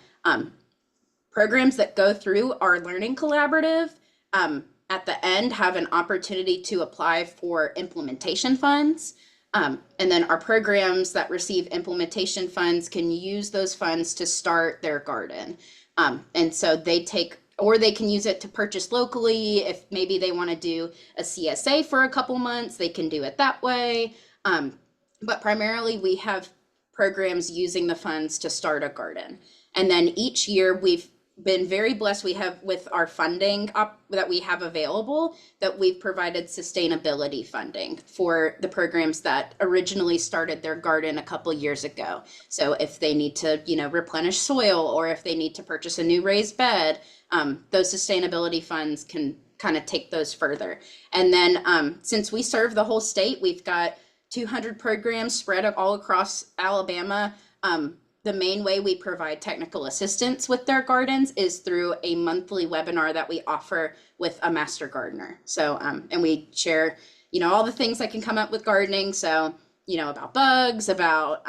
Programs that go through our learning collaborative at the end have an opportunity to apply for implementation funds. And then our programs that receive implementation funds can use those funds to start their garden. And so they can use it to purchase locally. If maybe they want to do a CSA for a couple months, they can do it that way. But primarily we have programs using the funds to start a garden. And then each year been very blessed. We have with our funding that we have available, that we've provided sustainability funding for the programs that originally started their garden a couple years ago. So if they need to, replenish soil, or if they need to purchase a new raised bed, those sustainability funds can kind of take those further. And then since we serve the whole state, we've got 200 programs spread all across Alabama. The main way we provide technical assistance with their gardens is through a monthly webinar that we offer with a master gardener. So, and we share, all the things that can come up with gardening. So, about bugs, about,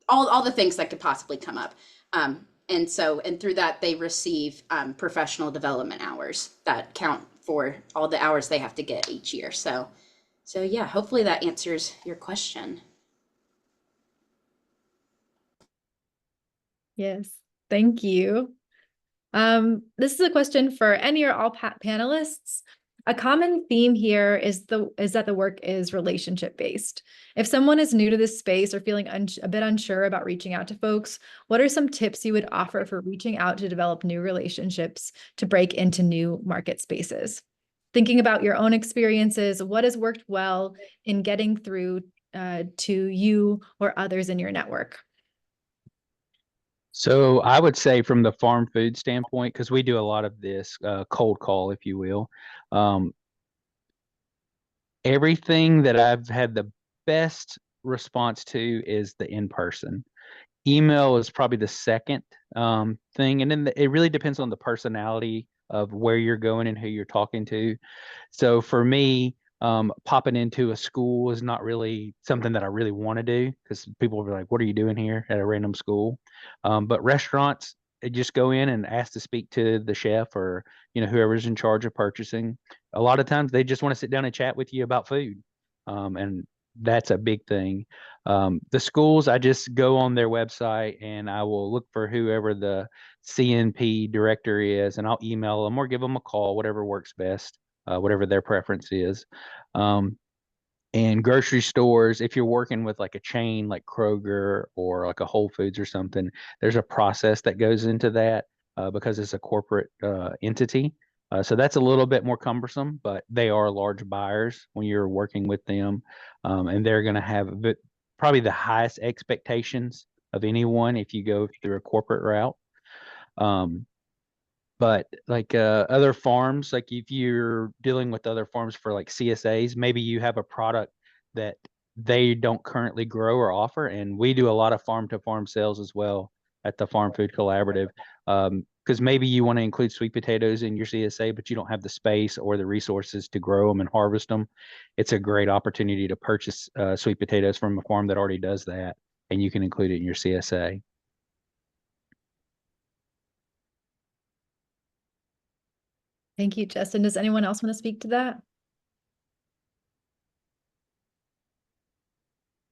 all the things that could possibly come up. And through that, they receive professional development hours that count for all the hours they have to get each year. So yeah, hopefully that answers your question. Yes, thank you. This is a question for any or all panelists. A common theme here is that the work is relationship based. If someone is new to this space or feeling a bit unsure about reaching out to folks, what are some tips you would offer for reaching out to develop new relationships to break into new market spaces? Thinking about your own experiences, what has worked well in getting through to you or others in your network? So I would say from the farm food standpoint, because we do a lot of this cold call, if you will, everything that I've had the best response to is the in-person. Email is probably the second thing. And then it really depends on the personality of where you're going and who you're talking to. So for me, popping into a school is not really something that I really want to do, because people will be like, what are you doing here at a random school? But restaurants, just go in and ask to speak to the chef, or whoever's in charge of purchasing. A lot of times they just want to sit down and chat with you about food, and that's a big thing. The schools, I just go on their website and I will look for whoever the CNP director is, and I'll email them or give them a call, whatever works best, whatever their preference is. And grocery stores, if you're working with like a chain like Kroger or like a Whole Foods or something, there's a process that goes into that because it's a corporate entity. So that's a little bit more cumbersome, but they are large buyers when you're working with them. And they're going to have probably the highest expectations of anyone if you go through a corporate route. But like other farms, like if you're dealing with other farms for like CSAs, maybe you have a product that they don't currently grow or offer. And we do a lot of farm to farm sales as well at the Farm Food Collaborative. Because maybe you want to include sweet potatoes in your CSA, but you don't have the space or the resources to grow them and harvest them. It's a great opportunity to purchase sweet potatoes from a farm that already does that, and you can include it in your CSA. Thank you, Justin. Does anyone else want to speak to that?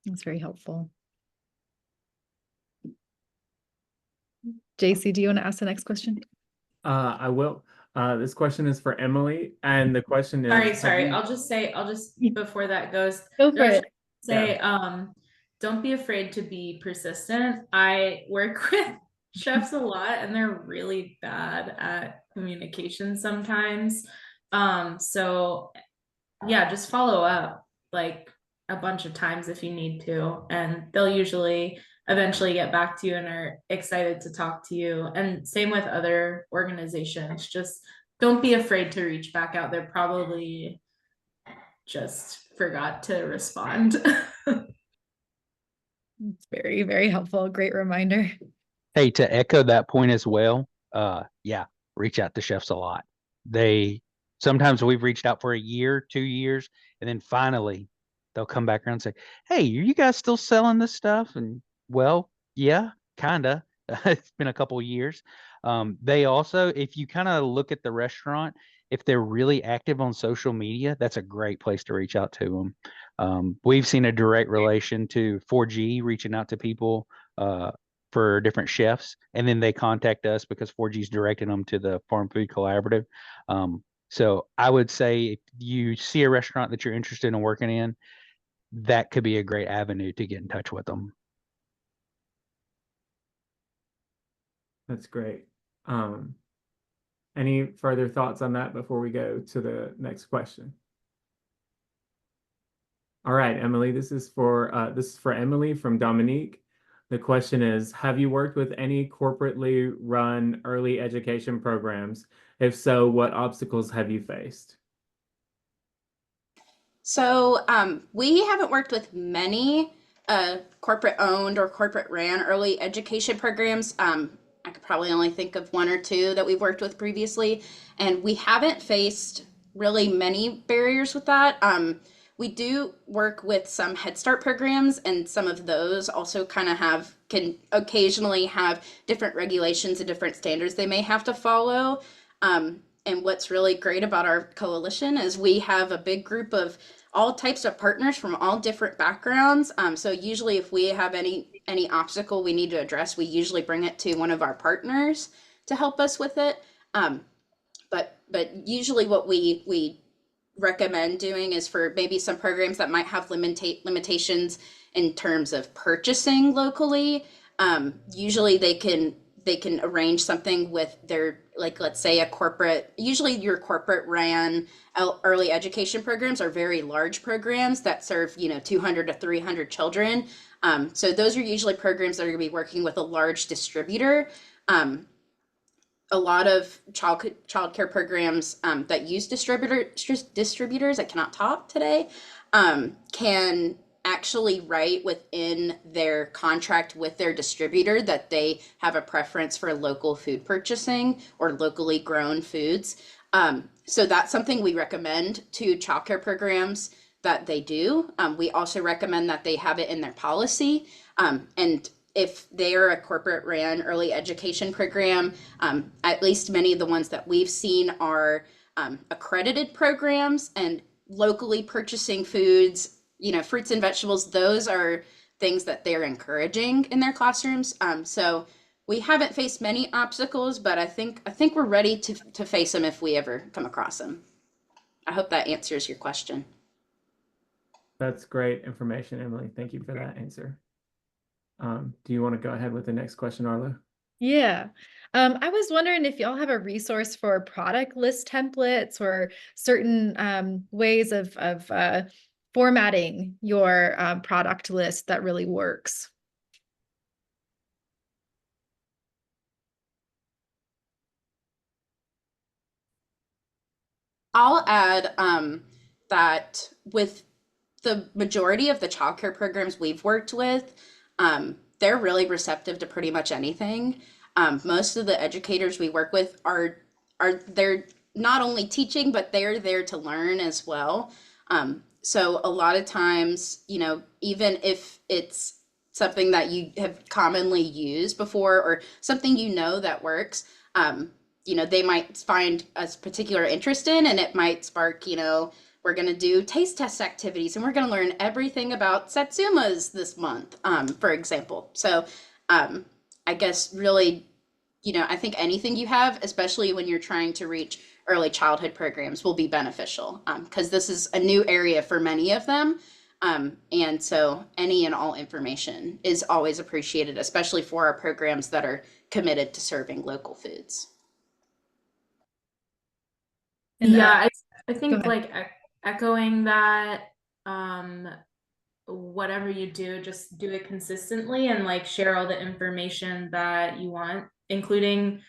That's very helpful. Jacey, do you want to ask the next question? I will. This question is for Emily, and the question is. Sorry. I'll just before that goes. Go for it. Say, don't be afraid to be persistent. I work with chefs a lot, and they're really bad at communication sometimes. So yeah, just follow up like a bunch of times if you need to, and they'll usually eventually get back to you and are excited to talk to you. And same with other organizations. Just don't be afraid to reach back out. They're probably just forgot to respond. It's very, very helpful. Great reminder. Hey, to echo that point as well, yeah, reach out to chefs a lot. Sometimes we've reached out for a year, 2 years, and then finally they'll come back around and say, hey, are you guys still selling this stuff? And well, yeah, kinda. It's been a couple of years. They also, if you kind of look at the restaurant, if they're really active on social media, that's a great place to reach out to them. We've seen a direct relation to 4G reaching out to people for different chefs, and then they contact us because 4G's directing them to the Farm Food Collaborative. So I would say if you see a restaurant that you're interested in working in, that could be a great avenue to get in touch with them. That's great. Any further thoughts on that before we go to the next question? All right, Emily, this is for Emily from Dominique. The question is, have you worked with any corporately run early education programs? If so, what obstacles have you faced? So we haven't worked with many corporate owned or corporate ran early education programs. I could probably only think of one or two that we've worked with previously, and we haven't faced really many barriers with that. We do work with some Head Start programs, and some of those also kind of can occasionally have different regulations and different standards they may have to follow. And what's really great about our coalition is we have a big group of all types of partners from all different backgrounds. So usually if we have any obstacle we need to address, we usually bring it to one of our partners to help us with it. But usually what we recommend doing is for maybe some programs that might have limitations in terms of purchasing locally. Usually they can arrange something with their, like, let's say a corporate, usually your corporate ran early education programs are very large programs that serve, 200 to 300 children. So those are usually programs that are going to be working with a large distributor. A lot of childcare programs that use distributors, I cannot talk today, can actually write within their contract with their distributor that they have a preference for local food purchasing or locally grown foods. So that's something we recommend to childcare programs that they do. We also recommend that they have it in their policy. And if they are a corporate ran early education program, at least many of the ones that we've seen are accredited programs, and locally purchasing foods, fruits and vegetables, those are things that they're encouraging in their classrooms. So we haven't faced many obstacles, but I think we're ready to face them if we ever come across them. I hope that answers your question. That's great information, Emily. Thank you for that answer. Do you want to go ahead with the next question, Arlo? Yeah. I was wondering if y'all have a resource for product list templates or certain ways of formatting your product list that really works. I'll add that with the majority of the childcare programs we've worked with, they're really receptive to pretty much anything. Most of the educators we work with are they're not only teaching, but they're there to learn as well. So a lot of times, even if it's something that you have commonly used before or something that works, they might find a particular interest in, and it might spark, we're going to do taste test activities and we're going to learn everything about satsumas this month, for example. So I guess really, I think anything you have, especially when you're trying to reach early childhood programs, will be beneficial because this is a new area for many of them. And so any and all information is always appreciated, especially for our programs that are committed to serving local foods. And yeah, I think go ahead. like echoing that, whatever you do, just do it consistently and like share all the information that you want, including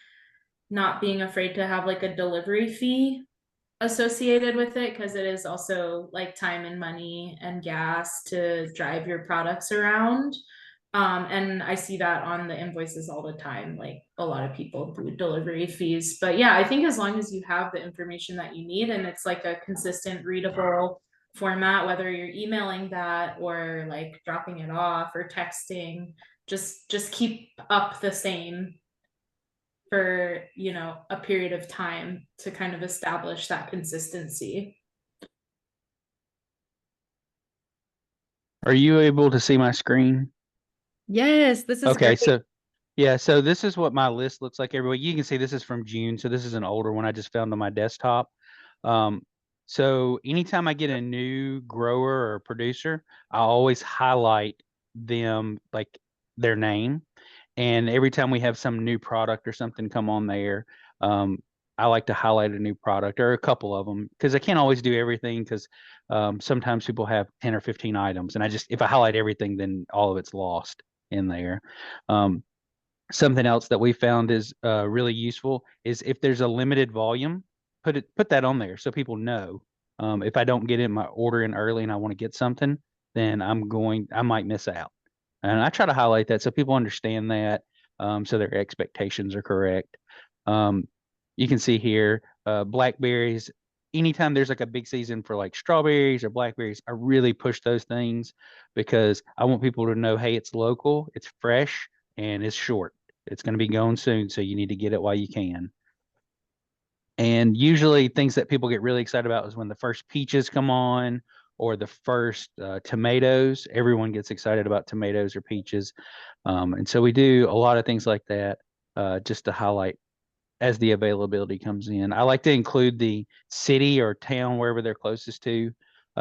not being afraid to have like a delivery fee associated with it, because it is also like time and money and gas to drive your products around. And I see that on the invoices all the time, like a lot of people do delivery fees. But yeah, I think as long as you have the information that you need and it's like a consistent readable format, whether you're emailing that or like dropping it off or texting, just keep up the same for, a period of time to kind of establish that consistency. Are you able to see my screen? Yes, this is Okay, great. so yeah, so this is what my list looks like every week. You can see this is from June, so this is an older one I just found on my desktop. So anytime I get a new grower or producer, I always highlight them, like their name, And every time we have some new product or something come on there, I like to highlight a new product or a couple of them, because I can't always do everything, because sometimes people have 10 or 15 items, and if I highlight everything, then all of it's lost in there. Something else that we found is really useful is if there's a limited volume, put that on there so people know. If I don't get my order in early and I want to get something, then I might miss out. And I try to highlight that so people understand that, so their expectations are correct. You can see here, blackberries. Anytime there's like a big season for like strawberries or blackberries, I really push those things, because I want people to know, hey, it's local, it's fresh, and it's short. It's going to be going soon, so you need to get it while you can. And usually things that people get really excited about is when the first peaches come on, or the first tomatoes. Everyone gets excited about tomatoes or peaches. And so we do a lot of things like that, just to highlight as the availability comes in. I like to include the city or town, wherever they're closest to,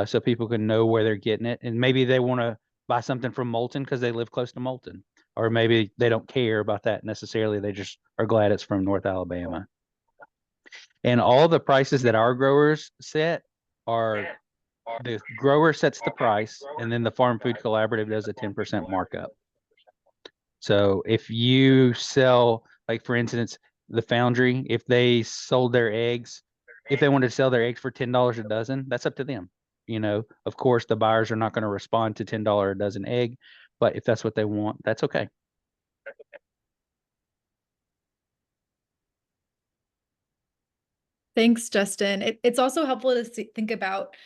so people can know where they're getting it. And maybe they want to buy something from Moulton because they live close to Moulton, or maybe they don't care about that necessarily. They just are glad it's from North Alabama. And all the prices that our growers set are, the grower sets the price, and then the Farm Food Collaborative does a 10% markup. So if you sell, like for instance, the Foundry, if they sold their eggs, if they wanted to sell their eggs for $10 a dozen, that's up to them. You know, of course, the buyers are not going to respond to $10 a dozen egg, but if that's what they want, that's okay. Thanks, Justin. It's also helpful to think about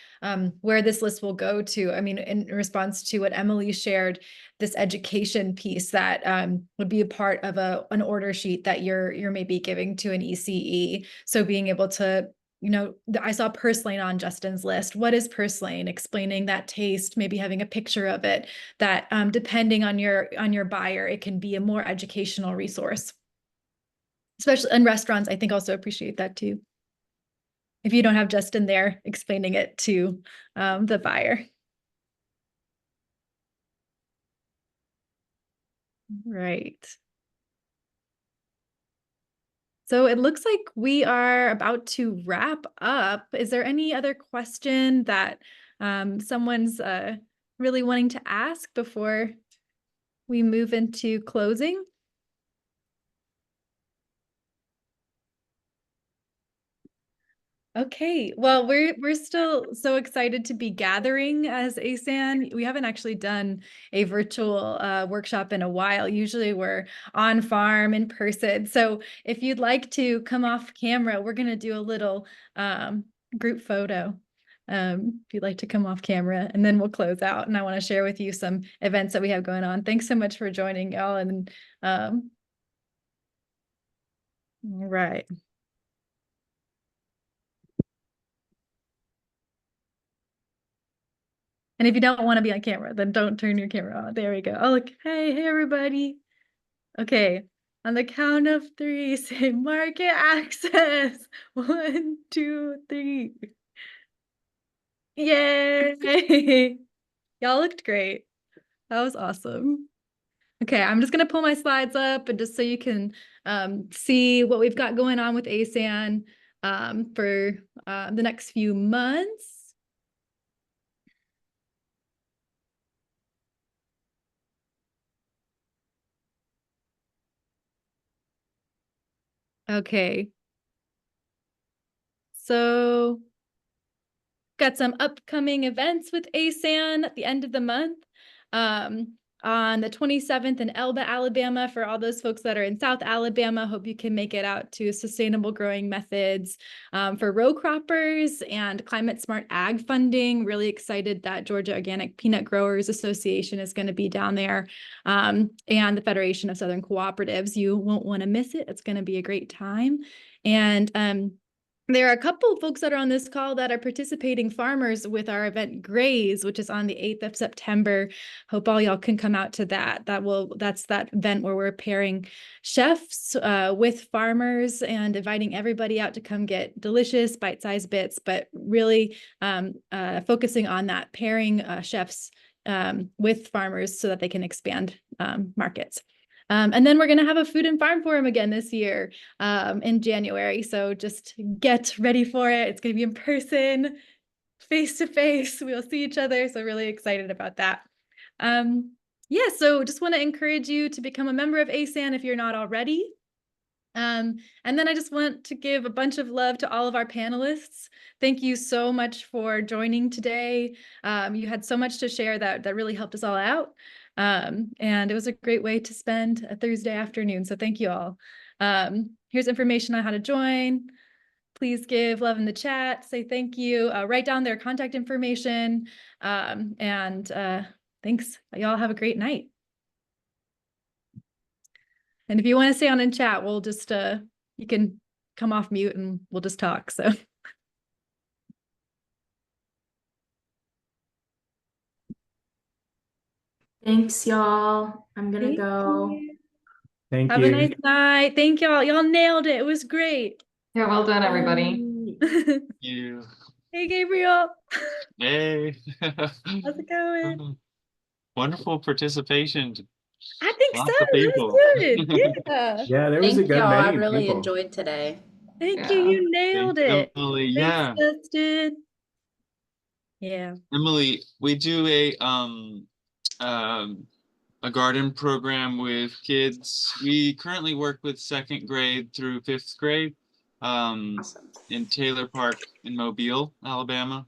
where this list will go to. I mean, in response to what Emily shared, this education piece that would be a part of an order sheet that you're maybe giving to an ECE. So being able to, you know, I saw purslane on Justin's list. What is purslane? Explaining that taste, maybe having a picture of it. That depending on your buyer, it can be a more educational resource. Especially in restaurants, I think also appreciate that too, if you don't have Justin there explaining it to the buyer. Right. So it looks like we are about to wrap up. Is there any other question that someone's really wanting to ask before we move into closing? Okay, well, we're still so excited to be gathering as ASAN. We haven't actually done a virtual workshop in a while. Usually we're on farm in person. So if you'd like to come off camera, we're going to do a little group photo. If you'd like to come off camera, and then we'll close out. And I want to share with you some events that we have going on. Thanks so much for joining, y'all. And all right. And if you don't want to be on camera, then don't turn your camera on. There we go. Oh, look. Hey, everybody. Okay. On the count of 3, say market access. 1, 2, 3. Yay. Y'all looked great. That was awesome. Okay, I'm just going to pull my slides up, and just so you can see what we've got going on with ASAN for the next few months. Okay. So got some upcoming events with ASAN at the end of the month. On the 27th in Elba, Alabama, for all those folks that are in South Alabama, hope you can make it out to Sustainable Growing Methods for row croppers and climate smart ag funding. Really excited that Georgia Organic Peanut Growers Association is going to be down there, and the Federation of Southern Cooperatives. You won't want to miss it. It's going to be a great time. And there are a couple of folks that are on this call that are participating farmers with our event Graze, which is on the 8th of September. Hope all y'all can come out to that. That's that event where we're pairing chefs with farmers and inviting everybody out to come get delicious bite-sized bits, but really focusing on that, pairing chefs with farmers so that they can expand markets. And then we're going to have a food and farm forum again this year in January. So just get ready for it. It's going to be in person, face to face. We'll see each other. So really excited about that. Yeah, so just want to encourage you to become a member of ASAN if you're not already. And then I just want to give a bunch of love to all of our panelists. Thank you so much for joining today. You had so much to share that really helped us all out. And it was a great way to spend a Thursday afternoon. So thank you all. Here's information on how to join. Please give love in the chat, say thank you, write down their contact information. Thanks. Y'all have a great night. And if you want to stay on in chat, we'll just, you can come off mute and we'll just talk. So. Thanks, y'all. I'm gonna go. Thank Have you. a nice night. Thank y'all. Y'all nailed it. It was great. Yeah, well done, everybody. You. Hey, Gabriel. Hey. How's it going? Wonderful participation. I think Lots so. of people. It was good. Yeah. Yeah, there was a Thank good y'all. I many really people. enjoyed today. Thank Yeah. you. You nailed it. Emily, Thanks, yeah. Justin. Yeah. Emily, we do a garden program with kids. We currently work with 2nd grade through 5th grade Awesome. in Taylor Park in Mobile, Alabama.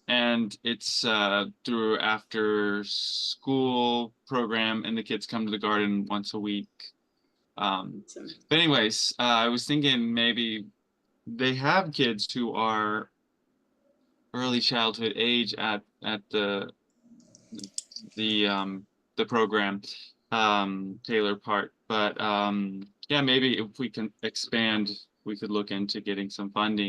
And it's through after school program, and the kids come to the garden once a week. Awesome. But anyways, I was thinking maybe they have kids who are early childhood age at the program, Taylor Park. But yeah, maybe if we can expand, we could look into getting some funding.